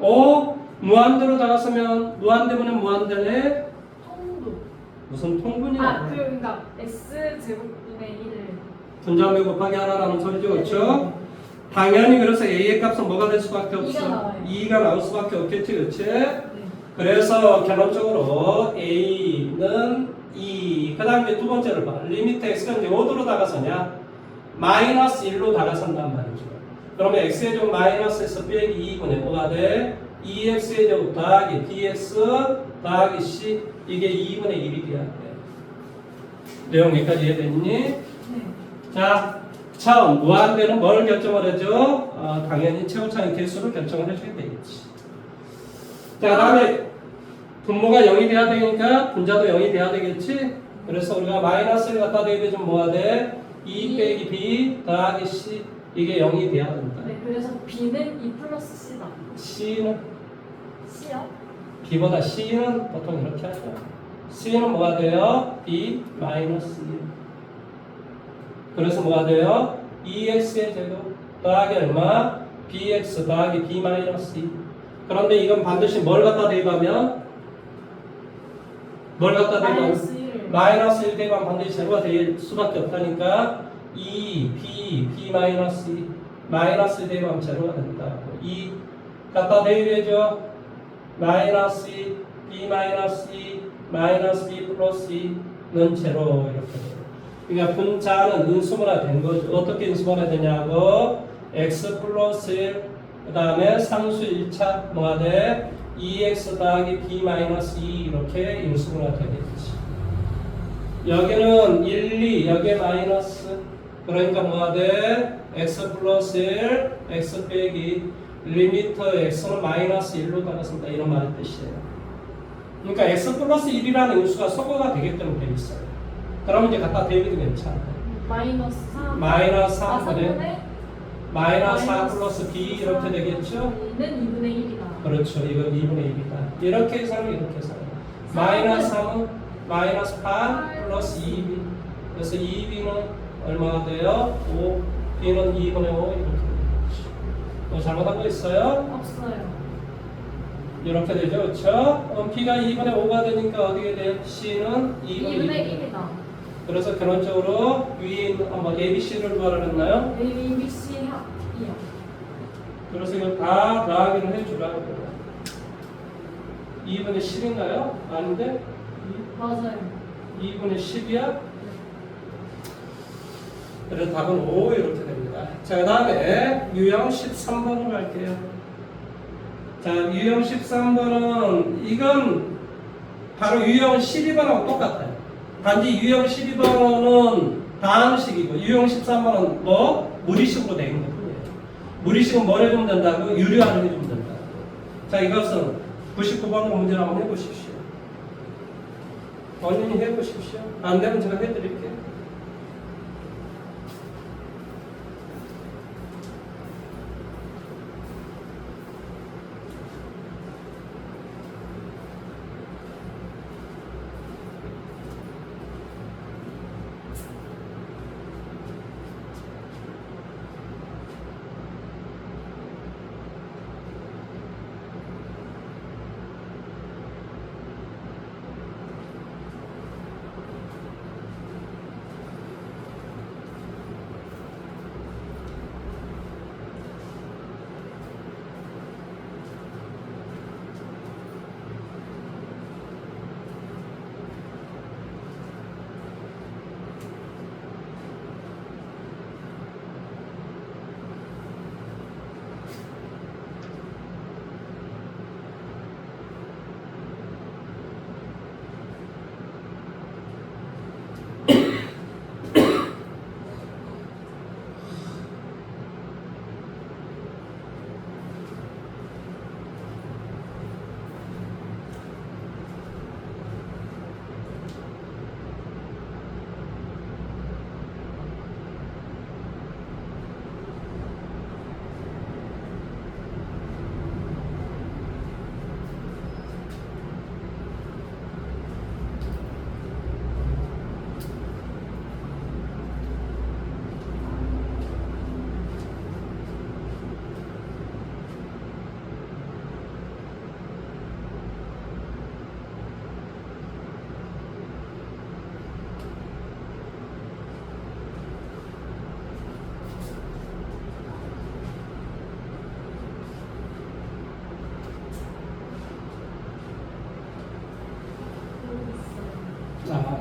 5 무한대로 다갔으면 무한대분은 무한대네. 통분. 무슨 통분이야? 그러니까 x 제곱분의 1을 분자매 곱하기 하나라는 소리죠, 그렇죠? 당연히 그래서 a의 값은 뭐가 될 수밖에 없어? 2가 나와요. 2가 나올 수밖에 없겠지, 그렇지? 네. 그래서 결론적으로 a는 2. 그 다음에 두 번째를 봐. 리미트 x가 이제 어디로 다가서냐? 마이너스 1로 다가선단 말이죠. 그러면 x의 제곱 마이너스에서 빼기 2분의 뭐가 돼? 2x의 제곱 더하기 bx 더하기 c 이게 2분의 1이 돼야 돼. 내용 여기까지 이해됐니? 네. 자, 처음 무한대는 뭘 결정을 해줘? 당연히 최고차의 개수를 결정을 해줘야 되겠지. 자, 그 다음에 분모가 0이 돼야 되니까 분자도 0이 돼야 되겠지? 그래서 우리가 마이너스를 갖다 대면 뭐가 돼? 2 빼기 b 더하기 c 이게 0이 돼야 된다. 네. 그래서 b는 2 플러스 c다. c는 c요? b보다 c는 보통 이렇게 하죠. c는 뭐가 돼요? b 마이너스 1. 그래서 뭐가 돼요? 2x의 제곱 더하기 얼마? bx 더하기 b 마이너스 2. 그런데 이건 반드시 뭘 갖다 대입하면? 뭘 갖다 대입하면? 마이너스 1. 마이너스 1 대입하면 반드시 제로가 될 수밖에 없다니까 2, b 마이너스 2 마이너스 1 대입하면 제로가 된다고 2 갖다 대입해줘 마이너스 2, b 마이너스 2 마이너스 b 플러스 2는 제로 이렇게 돼요. 그러니까 분자는 인수분해 된 거죠. 어떻게 인수분해 되냐고 x 플러스 1 그 다음에 상수 1차 뭐가 돼? 2x 더하기 b 마이너스 2 이렇게 인수분해 되겠지. 여기는 1, 2 여기에 마이너스 그러니까 뭐가 돼? x 플러스 1 x 빼기 리미트 x는 마이너스 1로 따라선다 이런 말의 뜻이에요. 그러니까 x 플러스 1이라는 인수가 소거가 되게끔 돼 있어요. 그럼 이제 갖다 대입해도 괜찮아요. 마이너스 3. 마이너스 3 3분의 마이너스 4 플러스 b 이렇게 되겠죠? 는 2분의 1이다. 그렇죠. 이건 2분의 1이다. 이렇게 해서는 이렇게 해서 마이너스 3은 마이너스 8 플러스 2b 그래서 2b는 얼마가 돼요? 5 b는 2분의 5 이렇게 되겠죠. 뭐 잘못한 거 있어요? 없어요. 이렇게 되죠. 그렇죠? 그럼 b가 2분의 5가 되니까 어떻게 돼요? c는 2분의 1. 1이다. 그래서 결론적으로 위에 있는 ABC를 구하라 했나요? A, B, C 합이요. 그래서 이걸 다 더하기를 해주라고. 2분의 10인가요? 아닌데? 맞아요. 2분의 10이야? 그래서 답은 5 이렇게 됩니다. 자, 그 다음에 유형 13번으로 갈게요. 자, 유형 13번은 이건 바로 유형 12번하고 똑같아요. 단지 유형 12번은 다항식이고 유형 13번은 뭐? 무리식으로 되어 있는 것뿐이에요. 무리식은 뭘 해주면 된다고? 유리화를 해주면 된다고. 자, 이것은 99번으로 문제를 한번 해보십시오. 본인이 해보십시오. 안 되면 제가 해드릴게요.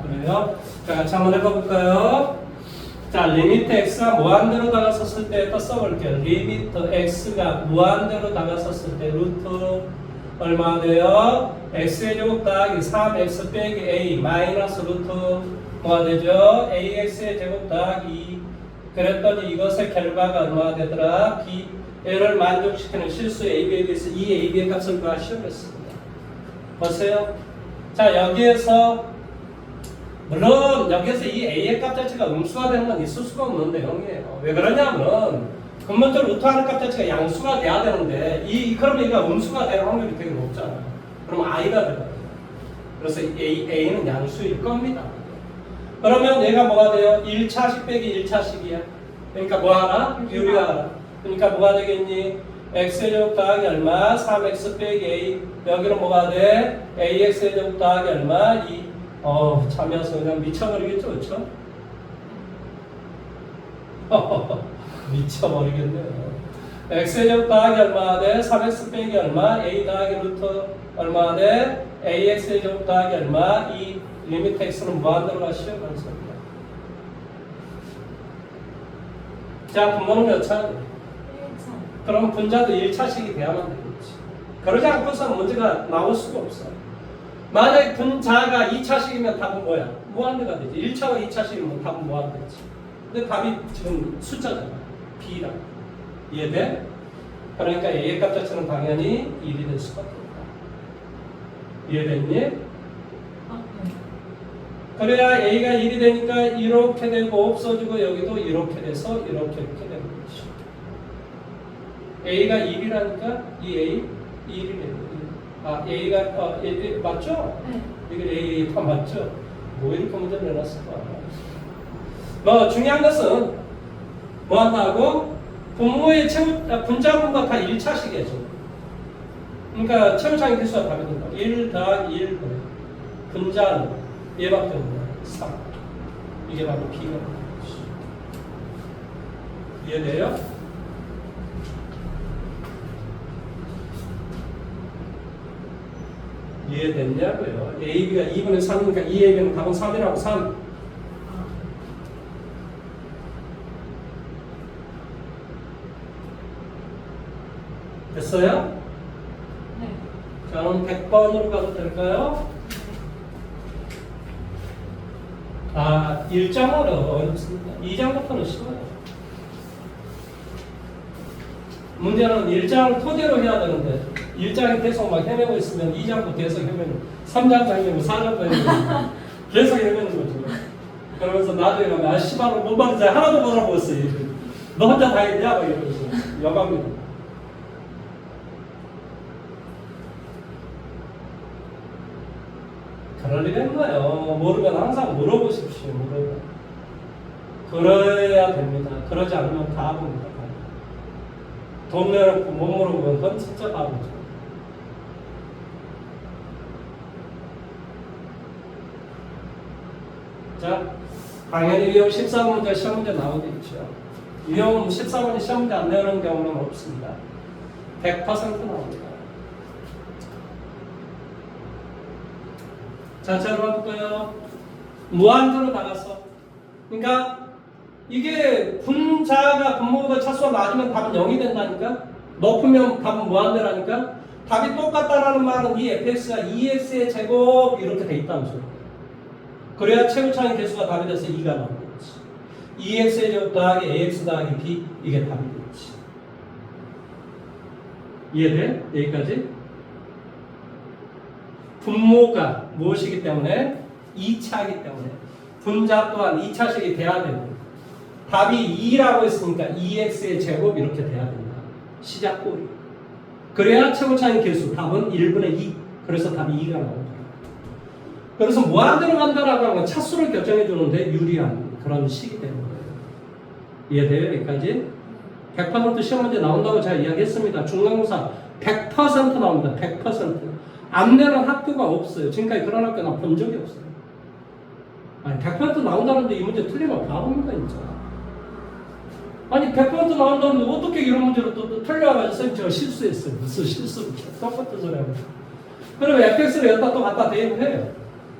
그래요. 자, 같이 한번 해볼까요? 자, 리미트 x가 무한대로 다가섰을 때 또 써볼게요. 리미트 x가 무한대로 다가섰을 때 루트 얼마 돼요? x의 제곱 더하기 3x 빼기 a 마이너스 루트 뭐가 되죠? ax의 제곱 더하기 2. 그랬더니 이것의 결과가 얼마가 되더라? 얘를 만족시키는 실수 AB에 대해서 이 AB의 값을 구하시오겠습니다. 보세요. 자, 여기에서 물론 여기에서 이 A의 값 자체가 음수가 되는 건 있을 수가 없는 내용이에요. 왜 그러냐면 근본적으로 루트하는 값 자체가 양수가 돼야 되는데 그러면 얘가 음수가 될 확률이 되게 높잖아. 그럼 I가 되거든요. 그래서 A는 양수일 겁니다. 그러면 얘가 뭐가 돼요? 1차식 빼기 1차식이야. 그러니까 뭐 하나? 유리하라. 그러니까 뭐가 되겠니? x의 제곱 더하기 얼마? 3x 빼기 a. 여기는 뭐가 돼? ax의 제곱 더하기 얼마? 2. 참여해서 그냥 미쳐버리겠죠, 그렇죠? 미쳐버리겠네요. x의 제곱 더하기 얼마 돼? 3x 빼기 얼마? a 더하기 루트 얼마 돼? ax의 제곱 더하기 얼마? 2. 리미트 x는 무한대로 가시죠, 그래서. 자, 분모는 몇 차? 1차. 그럼 분자도 1차식이 돼야만 되겠지. 그러지 않고서 문제가 나올 수가 없어. 만약에 분자가 2차식이면 답은 뭐야? 무한대가 되지. 1차와 2차식이면 답은 무한대지. 근데 답이 지금 숫자잖아. B라. 이해돼? 그러니까 A의 값 자체는 당연히 1이 될 수밖에 없다. 이해됐니? 아, 네. 그래야 A가 1이 되니까 이렇게 되고 없어지고 여기도 이렇게 돼서 이렇게 되는 거지. A가 1이라니까 이 A 1이 되는 A가 1 맞죠? 네. 이게 A 다 맞죠? 뭐 이렇게 문제를 내놨을까? 뭐 중요한 것은 뭐 한다고? 분모의 분자분모가 다 1차식이죠. 그러니까 최고차이 개수가 답이 된다. 1 더하기 1 분자는 얘밖에 없네. 3. 이게 바로 B가 되는 거지. 이해돼요? 이해됐냐고요? AB가 2분의 3이니까 2AB는 답은 3이라고 3. 됐어요? 네. 자, 그럼 100번으로 가도 될까요? 1장은 어렵습니다. 2장부터는 쉬워요. 문제는 1장을 토대로 해야 되는데 1장이 계속 막 헤매고 있으면 2장도 계속 헤매는 3장도 헤매고 4장도 헤매고 계속 헤매는 거죠. 그러면서 나중에 가면 씨발 못 받은 하나도 못 알아보겠어. 너 혼자 다 했냐? 막 이러면서 여감입니다. 그럴 리가 있나요? 모르면 항상 물어보십시오. 물어봐. 그래야 됩니다. 그러지 않으면 바보입니다. 돈 내놓고 못 물어보면 그건 진짜 바보죠. 자, 당연히 유형 14문제 시험 문제 나오겠죠. 유형 14문제 시험 문제 안 내는 경우는 없습니다. 100% 나옵니다. 자, 잘 봐볼까요? 무한대로 나가서. 그러니까 이게 분자가 분모보다 차수가 낮으면 답은 0이 된다니까? 높으면 답은 무한대라니까? 답이 똑같다라는 말은 이 fx가 2x의 제곱 이렇게 돼 있다는 소리야. 그래야 최고차이 개수가 답이 돼서 2가 나오는 거지. 2x의 제곱 더하기 ax 더하기 b 이게 답이 되지. 이해돼? 여기까지? 분모가 무엇이기 때문에? 2차이기 때문에 분자 또한 2차식이 돼야 되고 답이 2라고 했으니까 2x의 제곱 이렇게 돼야 된다. 시작골이. 그래야 최고차이 개수 답은 1분의 2. 그래서 답이 2가 나옵니다. 그래서 무한대로 간다라고 하는 건 차수를 결정해 주는데 유리한 그런 식이 되는 거예요. 이해돼요? 여기까지? 100% 시험 문제 나온다고 제가 이야기했습니다. 중간고사 100% 나옵니다. 100%. 안 내는 학교가 없어요. 지금까지 그런 학교 나 본 적이 없어요. 아니 100% 나온다는데 이 문제 틀리면 바보입니까 진짜. 아니 100% 나온다는데 어떻게 이런 문제로 또 틀려가지고 선생님 제가 실수했어요. 무슨 실수를 똑같은 소리 하고. 그러면 fx를 여기다 또 갖다 대입을 해요.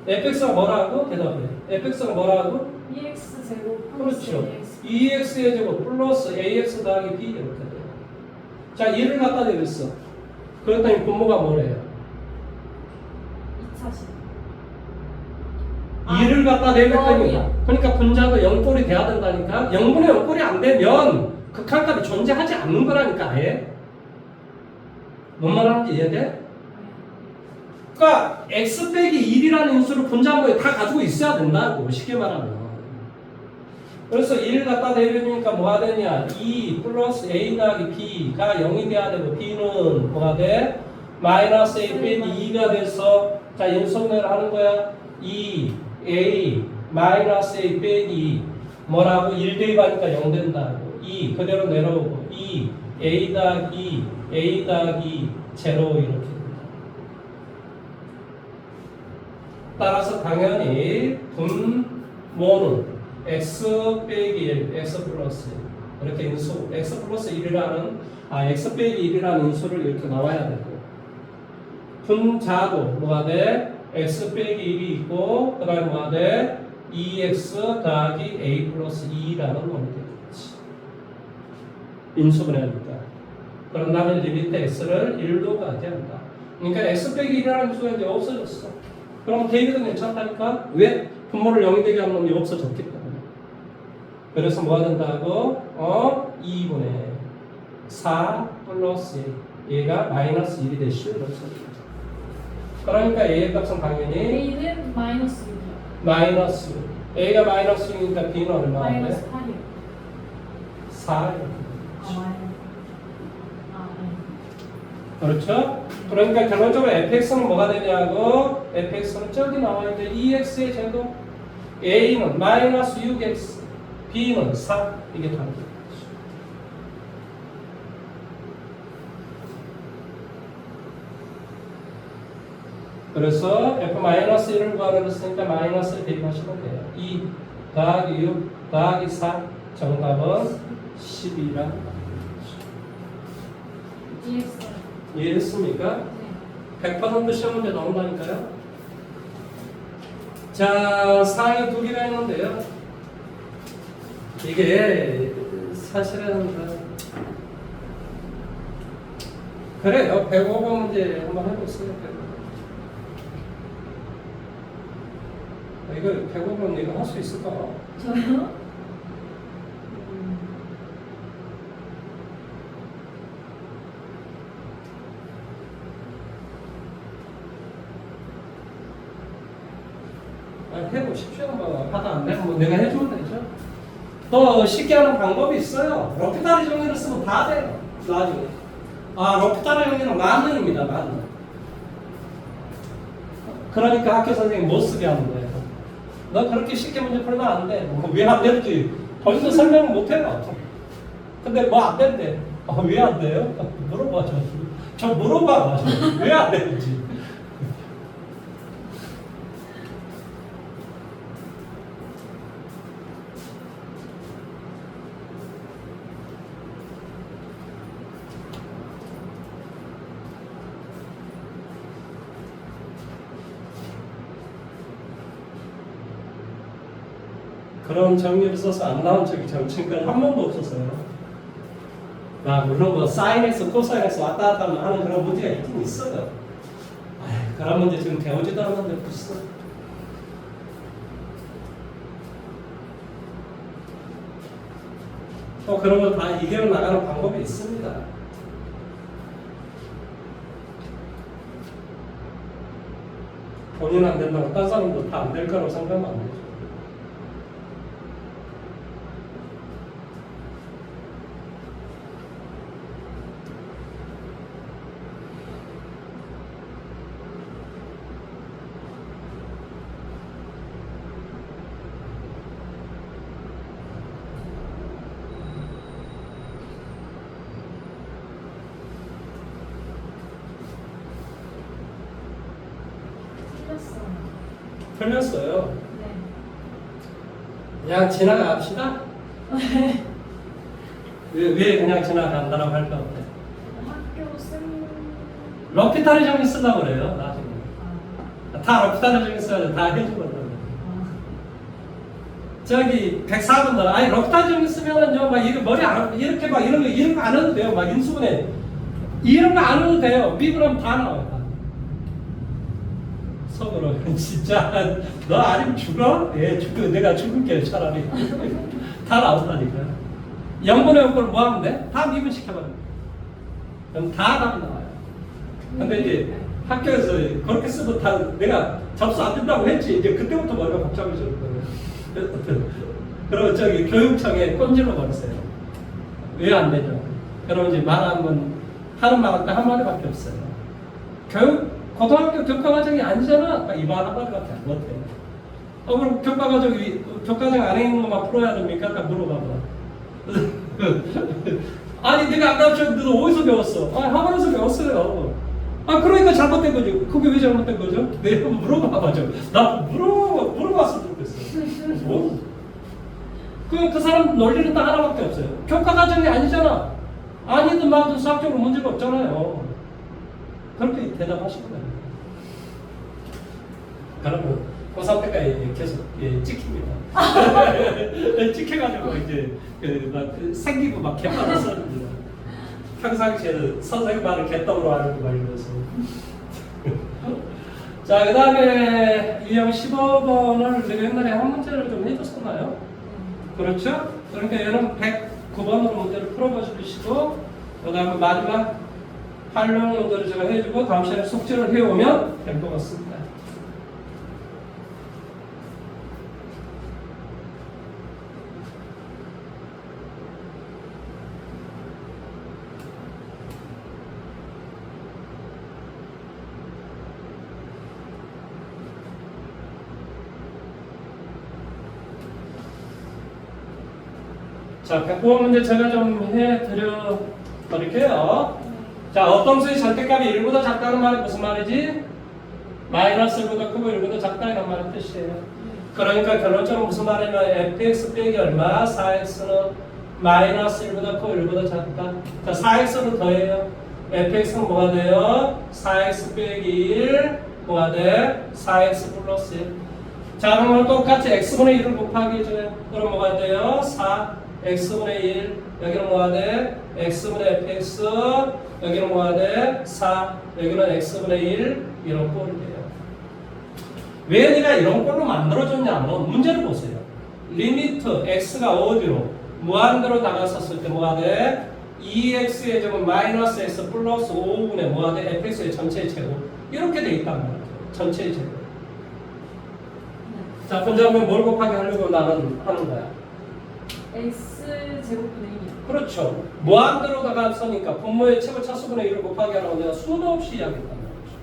fx가 뭐라고? 대답해. fx가 뭐라고? EX 제곱 플러스 그렇죠. AX 2x의 제곱 플러스 ax 더하기 b 이렇게 돼요. 자, 2를 갖다 대겠어. 그랬더니 분모가 뭐래요? 2차식 2를 갖다 대겠더니 아, 그러니까 분자가 0꼴이 돼야 된다니까. 0분의 0꼴이 안 되면 극한값이 존재하지 않는 거라니까 아예. 뭔 말하는지 이해돼? 그러니까 x 빼기 1이라는 인수를 분자모에 다 가지고 있어야 된다고 쉽게 말하면. 그래서 1을 갖다 대려니까 뭐가 되냐? 2 플러스 a 더하기 b가 0이 돼야 되고 b는 뭐가 돼? 마이너스 a 빼기 2가 돼서 자 인수분해를 하는 거야. 2a 마이너스 a 빼기 2 뭐라고? 1 대입하니까 0 된다고. 2 그대로 내려오고 2 a 더하기 2 a 더하기 0 이렇게 된다. 따라서 당연히 분모는 x 빼기 1, x 플러스 1 이렇게 인수 x 플러스 1이라는 x 빼기 1이라는 인수를 이렇게 나와야 되고 분자도 뭐가 돼? x 빼기 1이 있고 그 다음에 뭐가 돼? 2x 더하기 a 플러스 2라는 놈이 되겠지. 인수분해하니까. 그런 다음에 리미트 x를 1로 가게 한다. 그러니까 x 빼기 1이라는 인수가 이제 없어졌어. 그럼 대입도 괜찮다니까? 왜? 분모를 0이 되게 하는 놈이 없어졌기 때문에. 그래서 뭐가 된다고? 2분의 4 플러스 얘가 마이너스 1이 되시오. 이렇게. 그러니까 A의 값은 당연히 A는 마이너스 6이요 마이너스 A가 마이너스 6이니까 B는 얼마나 돼? 마이너스 8이요 4 이렇게 아, 네. 그렇죠? 그러니까 결론적으로 fx는 뭐가 되냐고? fx는 저기 나와 있는데 2x의 제곱 a는 마이너스 6x b는 4 이게 다른 거죠. 그래서 f-1을 구하라고 했으니까 마이너스를 대입하시면 돼요. 2 더하기 6 더하기 4 정답은 12라. EX 이해했습니까? 네 100% 시험 문제 나온다니까요. 자, 사항이 두 개가 있는데요. 이게 사실은 그래요. 105번 문제 한번 해보세요. 이거 105번 이거 할 수 있을까? 저요? 해보십시오. 뭐 하다 안 되면 뭐 내가 해주면 되죠. 또 쉽게 하는 방법이 있어요. 로피타르 정리를 쓰면 다 돼요. 나중에. 로피타르 정리는 만능입니다. 만능. 그러니까 학교 선생님 못 쓰게 하는 거예요. 너 그렇게 쉽게 문제 풀면 안 돼. 왜 안 되는지 벌써 설명을 못 해요. 근데 뭐 안 된대. 왜 안 돼요? 물어봐 줘. 저 물어봐 줘. 왜 안 되는지. 그런 정리를 써서 안 나온 적이 지금까지 한 번도 없었어요. 물론 뭐 사인에서 코사인에서 왔다 갔다 하는 그런 문제가 있긴 있어요. 그런 문제 지금 배우지도 않는데 벌써. 또 그런 걸 다 이겨 나가는 방법이 있습니다. 본인 안 된다고 딴 사람도 다 안 될 거라고 생각하면 안 되죠. 틀렸어요. 네. 그냥 지나갑시다. 왜 그냥 지나간다라고 할 것 같아? 학교 쓴 로피타르 정리 쓰려고 그래요. 나중에. 다 럭타르 중에서 다 해주거든. 저기 104번 더 아니 럭타 중 있으면은요 막 이거 머리 안 이렇게 막 이런 거 안 해도 돼요. 막 인수분해 이런 거 안 해도 돼요. 미분하면 다 나와요. 다. 속으로 진짜 너 아니면 죽어? 예 죽어. 내가 죽을게 차라리. 다 나온다니까. 0분의 0을 뭐 하면 돼? 다 미분 시켜버려. 그럼 다 답이 나와요. 근데 이제 학교에서 그렇게 쓰고 다 내가 접수 안 된다고 했지. 이제 그때부터 머리가 복잡해질 거예요. 그러면 저기 교육청에 꼰질러 버렸어요. 왜 안 되죠? 그러면 이제 말하면 하는 말할 때 한 마디밖에 없어요. 고등학교 교과과정이 아니잖아. 이 말 한 마디밖에 안 못해요. 그럼 교과과정 안에 있는 것만 풀어야 됩니까? 딱 물어봐봐. 아니 내가 안 가르쳤는데 너 어디서 배웠어? 학원에서 배웠어요. 그러니까 잘못된 거지. 그게 왜 잘못된 거죠? 내가 물어봐봐죠. 나 물어봤으면 좋겠어. 뭐? 그 사람 논리는 딱 하나밖에 없어요. 교과 과정이 아니잖아. 아니든 말든 수학적으로 문제가 없잖아요. 그렇게 대답하시는 거예요. 그러면 고3 때가 계속 찍힙니다. 찍혀가지고 이제 막 생기고 막 개판을 써줍니다. 평상시에 선생님 말을 개떡으로 알고 막 이러면서. 자, 그 다음에 유형 15번을 우리가 옛날에 한 문제를 좀 해줬었나요? 그렇죠? 그러니까 얘는 109번으로 문제를 풀어보시고, 그 다음에 마지막 활용 문제를 제가 해주고, 다음 시간에 숙제를 해오면 될 것 같습니다. 자, 109번 문제 제가 좀 해드려 드릴게요. 자, 어떤 수의 절대값이 1보다 작다는 말이 무슨 말이지? 마이너스 1보다 크고 1보다 작다 이런 말의 뜻이에요. 그러니까 결론적으로 무슨 말이냐면 fx 빼기 얼마? 4x는 마이너스 1보다 크고 1보다 작다. 자, 4x를 더해요. fx는 뭐가 돼요? 4x 빼기 1 뭐가 돼? 4x 플러스 1. 자, 그러면 똑같이 x분의 1을 곱하기 해줘요. 그럼 뭐가 돼요? 4 x분의 1, 여기는 뭐가 돼? x분의 fx, 여기는 뭐가 돼? 4, 여기는 x분의 1, 이런 꼴이 돼요. 왜 내가 이런 꼴로 만들어줬냐면 문제를 보세요. 리미트 x가 어디로? 무한대로 다가섰을 때 뭐가 돼? 2x의 제곱 마이너스 x 플러스 5분의 뭐가 돼? fx의 전체의 제곱. 이렇게 돼 있단 말이죠. 전체의 제곱. 자, 그러면 뭘 곱하기 하려고 나는 하는 거야? x 제곱분의 1. 그렇죠. 무한대로 다가서니까 분모의 최고 차수분의 1을 곱하기 하라고 내가 수도 없이 이야기했단 말이죠.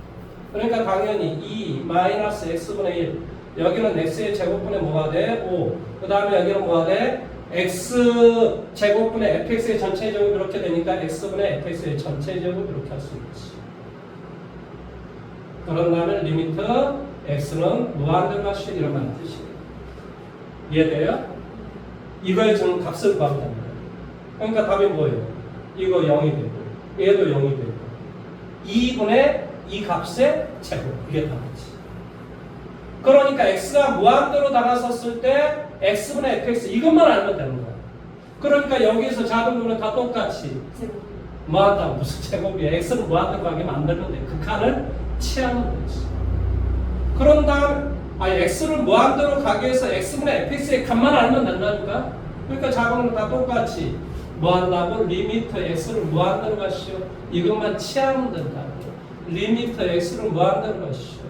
그러니까 당연히 2 마이너스 x분의 1 여기는 x의 제곱분의 뭐가 돼? 5. 그 다음에 여기는 뭐가 돼? x 제곱분의 fx의 전체 제곱 이렇게 되니까 x분의 fx의 전체 제곱 이렇게 할 수 있지. 그런 다음에 리미트 x는 무한대로 가시 이런 말 뜻이에요. 이해돼요? 이거에 주는 값을 구하면 됩니다. 그러니까 답이 뭐예요? 이거 0이 되고 얘도 0이 되고 2분의 이 값의 제곱 이게 답이지. 그러니까 x가 무한대로 다가섰을 때 x분의 fx 이것만 알면 되는 거야. 그러니까 여기에서 작은 거는 다 똑같이 제곱. 무한다 무슨 제곱이야. x는 무한대로 가게 만들면 돼. 그 칸을 취하면 되지. 그런 다음 x를 무한대로 가게 해서 x분의 fx의 값만 알면 된다니까. 그러니까 작은 건 다 똑같이 뭐 한다고? 리미트 x를 무한대로 가시오. 이것만 취하면 된다고. 리미트 x를 무한대로 가시오.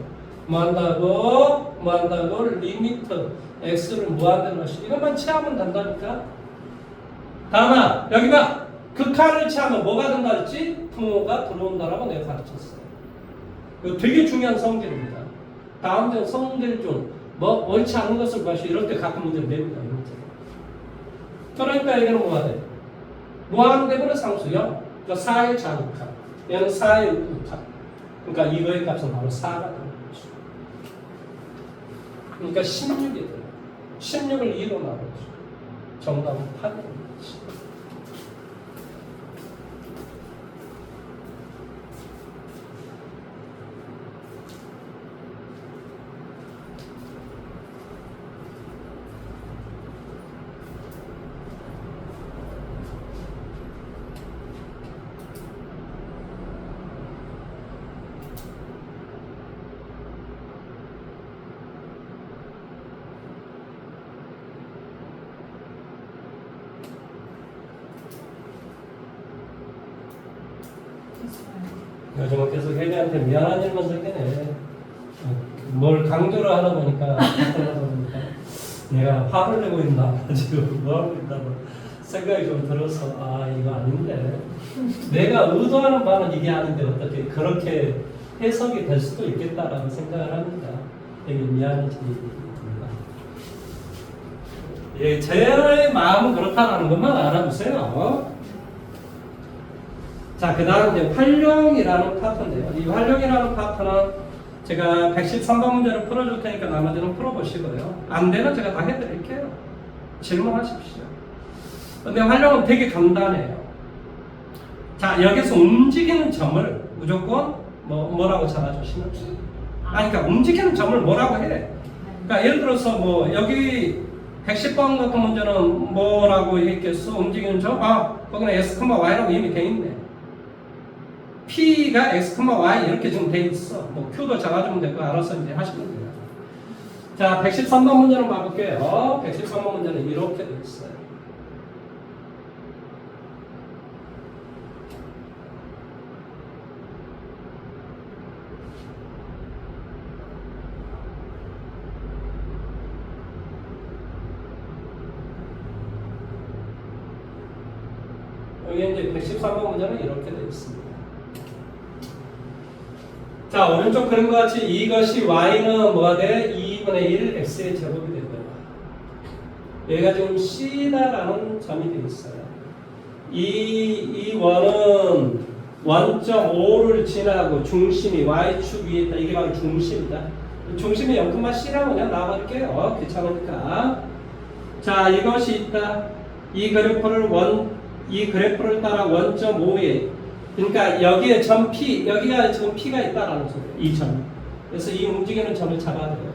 뭐 한다고? 리미트 x를 무한대로 가시오. 이것만 취하면 된다니까. 다음아 여기 봐. 극한을 취하면 뭐가 된다 했지? 부모가 들어온다라고 내가 가르쳤어요. 이거 되게 중요한 성질입니다. 다음 중 성질 중 뭐 옳지 않은 것을 봐시 이럴 때 가끔 문제를 냅니다. 그러니까 여기는 뭐가 돼? 무한대분의 상수요. 그러니까 4의 자극값. 얘는 4의 우값. 그러니까 이거의 값은 바로 4가 되는 거죠. 그러니까 16이 돼요. 16을 2로 나누죠. 정답은 8입니다. 자기한테 미안한 일만 생기네. 뭘 강조를 하다 보니까 내가 화를 내고 있나 지금 뭐 하고 있나 생각이 좀 들어서 이거 아닌데 내가 의도하는 바는 이게 아닌데 어떻게 그렇게 해석이 될 수도 있겠다라고 생각을 합니다. 되게 미안해집니다. 예, 제 마음은 그렇다는 것만 알아두세요. 자, 그 다음 이제 활용이라는 파트인데요. 이 활용이라는 파트는 제가 113번 문제를 풀어줄 테니까 나머지는 풀어보시고요. 안 되면 제가 다 해드릴게요. 질문하십시오. 근데 활용은 되게 간단해요. 자, 여기서 움직이는 점을 무조건 뭐라고 잡아주시면 돼요. 그러니까 움직이는 점을 뭐라고 해. 그러니까 예를 들어서 여기 110번 같은 문제는 뭐라고 했겠어? 움직이는 점? 거기는 x, y라고 이미 돼 있네. P가 x, y 이렇게 지금 돼 있어. Q도 잡아주면 되고 알아서 이제 하시면 돼요. 자, 113번 문제는 봐볼게요. 113번 문제는 이렇게 돼 있어요. 여기 이제 113번 문제는 이렇게 되어 있습니다. 자, 오른쪽 그림과 같이 이것이 y는 뭐가 돼? 2분의 1 x의 제곱이 되고요. 여기가 지금 C다라는 점이 되어 있어요. 이 원은 1.5를 지나고 중심이 y축 위에 있다. 이게 바로 중심이다. 중심이 0,C라고 그냥 나와볼게요. 귀찮으니까. 자, 이것이 있다. 이 그래프를 따라 1.5에 그러니까 여기에 점 P, 여기가 지금 P가 있다라는 소리예요. 이 점. 그래서 이 움직이는 점을 잡아줘요.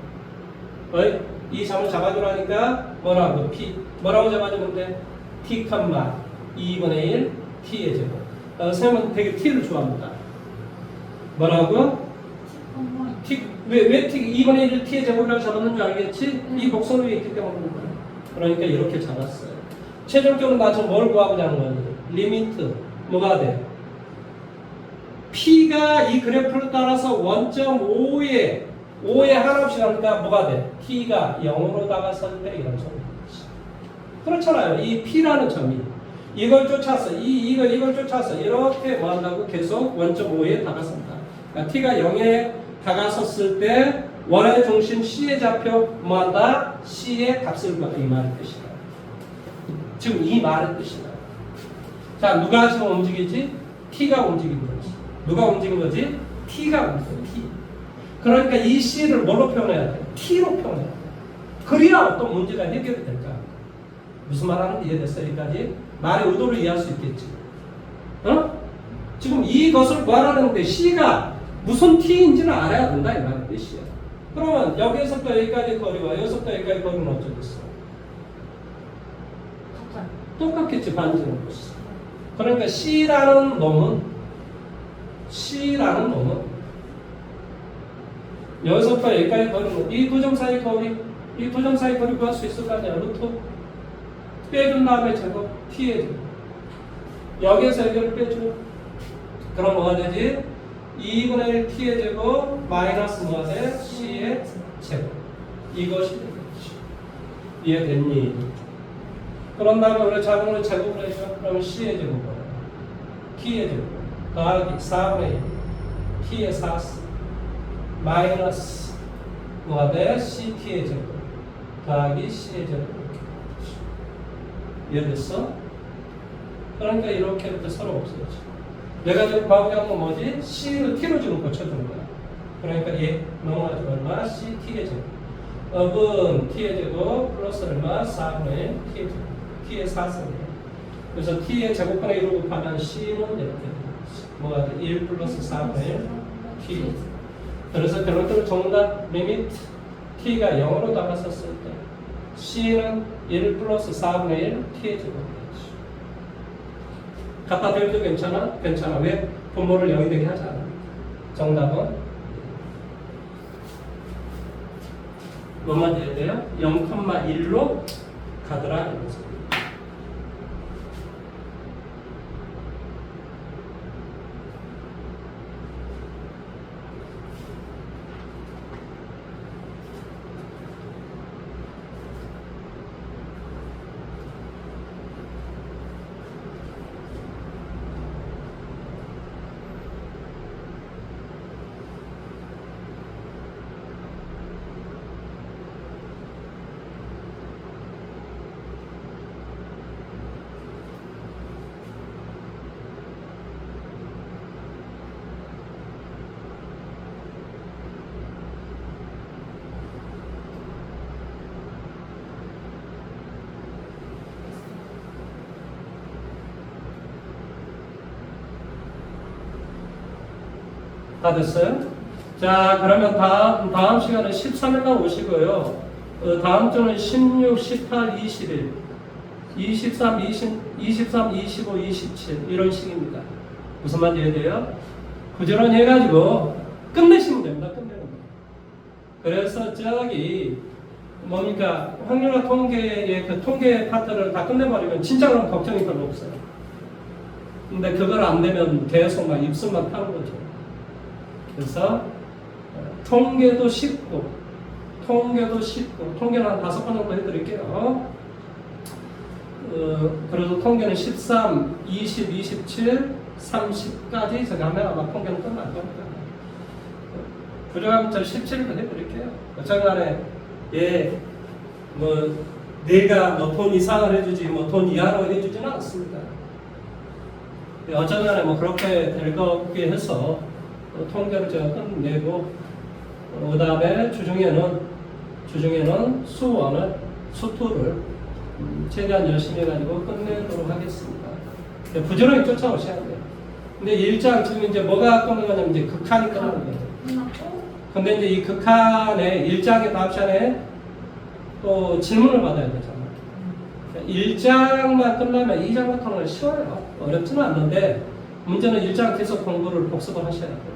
이 점을 잡아주라니까 뭐라고? P. 뭐라고 잡아주면 돼? T, 2분의 1 T의 제곱. 선생님은 되게 T를 좋아합니다. 뭐라고? T, 왜 T, 2분의 1 T의 제곱이라고 잡았는 줄 알겠지? 이 곡선 위에 있기 때문에 그러니까 이렇게 잡았어요. 최종적으로 나서 뭘 구하고자 하는 거니? 리미트. 뭐가 돼? P가 이 그래프를 따라서 1.5에 한없이 가니까 뭐가 돼? T가 0으로 다가설 때 이런 소리. 그렇잖아요. 이 P라는 점이 이걸 쫓아서 이걸 쫓아서 이렇게 뭐 한다고 계속 1.5에 다가선다. 그러니까 T가 0에 다가섰을 때 원의 중심 C의 좌표 뭐 한다? C의 값을 구한다. 이 말의 뜻이다. 지금 이 말의 뜻이다. 자, 누가 지금 움직이지? T가 움직이는 거지. 누가 움직인 거지? T가 움직여. T. 그러니까 이 C를 뭘로 표현해야 돼? T로 표현해야 돼. 그래야 어떤 문제가 해결이 될까? 무슨 말 하는지 이해됐어? 여기까지? 말의 의도를 이해할 수 있겠지. 지금 이것을 구하라는데 C가 무슨 T인지는 알아야 된다 이 말의 뜻이야. 그러면 여기에서부터 여기까지 거리와 여기서부터 여기까지 거리는 어쩌겠어? 똑같겠지. 반지는 것이. 그러니까 C라는 놈은 여기서부터 여기까지 거리는 이 두 점 사이 거리 구할 수 있을 거 아니야. 루트 빼준 다음에 제곱 T의 제곱 여기에서 여기를 빼줘. 그럼 뭐가 되지? 2분의 1 T의 제곱 마이너스 뭐가 돼? C의 제곱 이것이 되겠지. 이해됐니? 그런 다음에 우리 자동으로 제곱을 해줘. 그러면 C의 제곱은 T의 제곱 더하기 4분의 1 T의 4스 마이너스 뭐가 돼? CT의 제곱 더하기 C의 제곱 이해됐어? 그러니까 이렇게 서로 없어졌지. 내가 지금 과거에 한 건 뭐지? C를 T로 지금 고쳐주는 거야. 그러니까 얘 넘어가지고 얼마? CT의 제곱 업은 T의 제곱 플러스 얼마? 4분의 1 T의 제곱 T의 4승이에요. 그래서 T의 제곱분의 1로 곱하면 C는 이렇게 뭐가 돼? 1 플러스 4분의 1 T. 그래서 결론적으로 정답 리미트 T가 0으로 다가섰을 때 C는 1 플러스 4분의 1 T의 제곱이겠지. 갖다 대도 괜찮아? 괜찮아. 왜? 분모를 0이 되게 하지 않아. 정답은 뭐만 돼야 돼요? 0,1로 가더라 이거죠. 다 됐어요? 자, 그러면 다음 시간에 13일날 오시고요. 다음 주는 16, 18, 21, 23, 25, 27 이런 식입니다. 무슨 말인지 이해돼요? 부지런히 해가지고 끝내시면 됩니다. 끝내는 거. 그래서 저기 뭡니까 확률화 통계의 그 통계 파트를 다 끝내버리면 진짜 그럼 걱정이 별로 없어요. 근데 그걸 안 되면 계속 막 입술만 타는 거죠. 그래서 통계도 쉽고 통계는 한 5번 정도 해드릴게요. 그래서 통계는 13, 20, 27, 30까지 제가 하면 아마 통계는 끝날 겁니다. 부정하면 저 17도 해드릴게요. 어쨌간에 뭐 내가 뭐 돈 이상을 해주지 뭐 돈 이하로 해주지는 않습니다. 어쨌간에 뭐 그렇게 될 거게 해서 통계를 제가 끝내고 그 다음에 주중에는 수투를 최대한 열심히 해가지고 끝내도록 하겠습니다. 부지런히 쫓아오셔야 돼요. 근데 일장 지금 이제 뭐가 끝나냐면 이제 극한이 끝나는 거예요. 근데 이제 이 극한에 일장의 다음 시간에 또 질문을 받아야 되잖아요. 1장만 끝나면 2장 같은 건 쉬워요. 어렵지는 않는데 문제는 1장 계속 공부를 복습을 하셔야 돼요.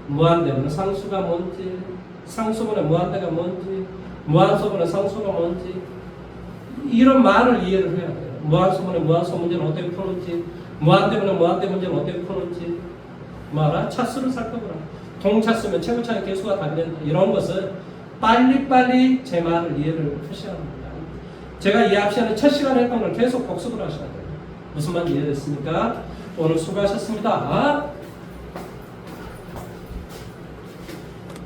무한대문의 상수가 뭔지, 상수분의 무한대가 뭔지, 무한소분의 상수가 뭔지 이런 말을 이해를 해야 돼요. 무한소분의 무한소 문제는 어떻게 푸는지, 무한대문의 무한대 문제는 어떻게 푸는지 말아 차수를 살펴보라. 동차수면 최고차의 개수가 답이 된다. 이런 것을 빨리빨리 제 말을 이해를 하셔야 합니다. 제가 이 앞시간에 첫 시간에 했던 걸 계속 복습을 하셔야 돼요. 무슨 말인지 이해됐습니까? 오늘 수고하셨습니다.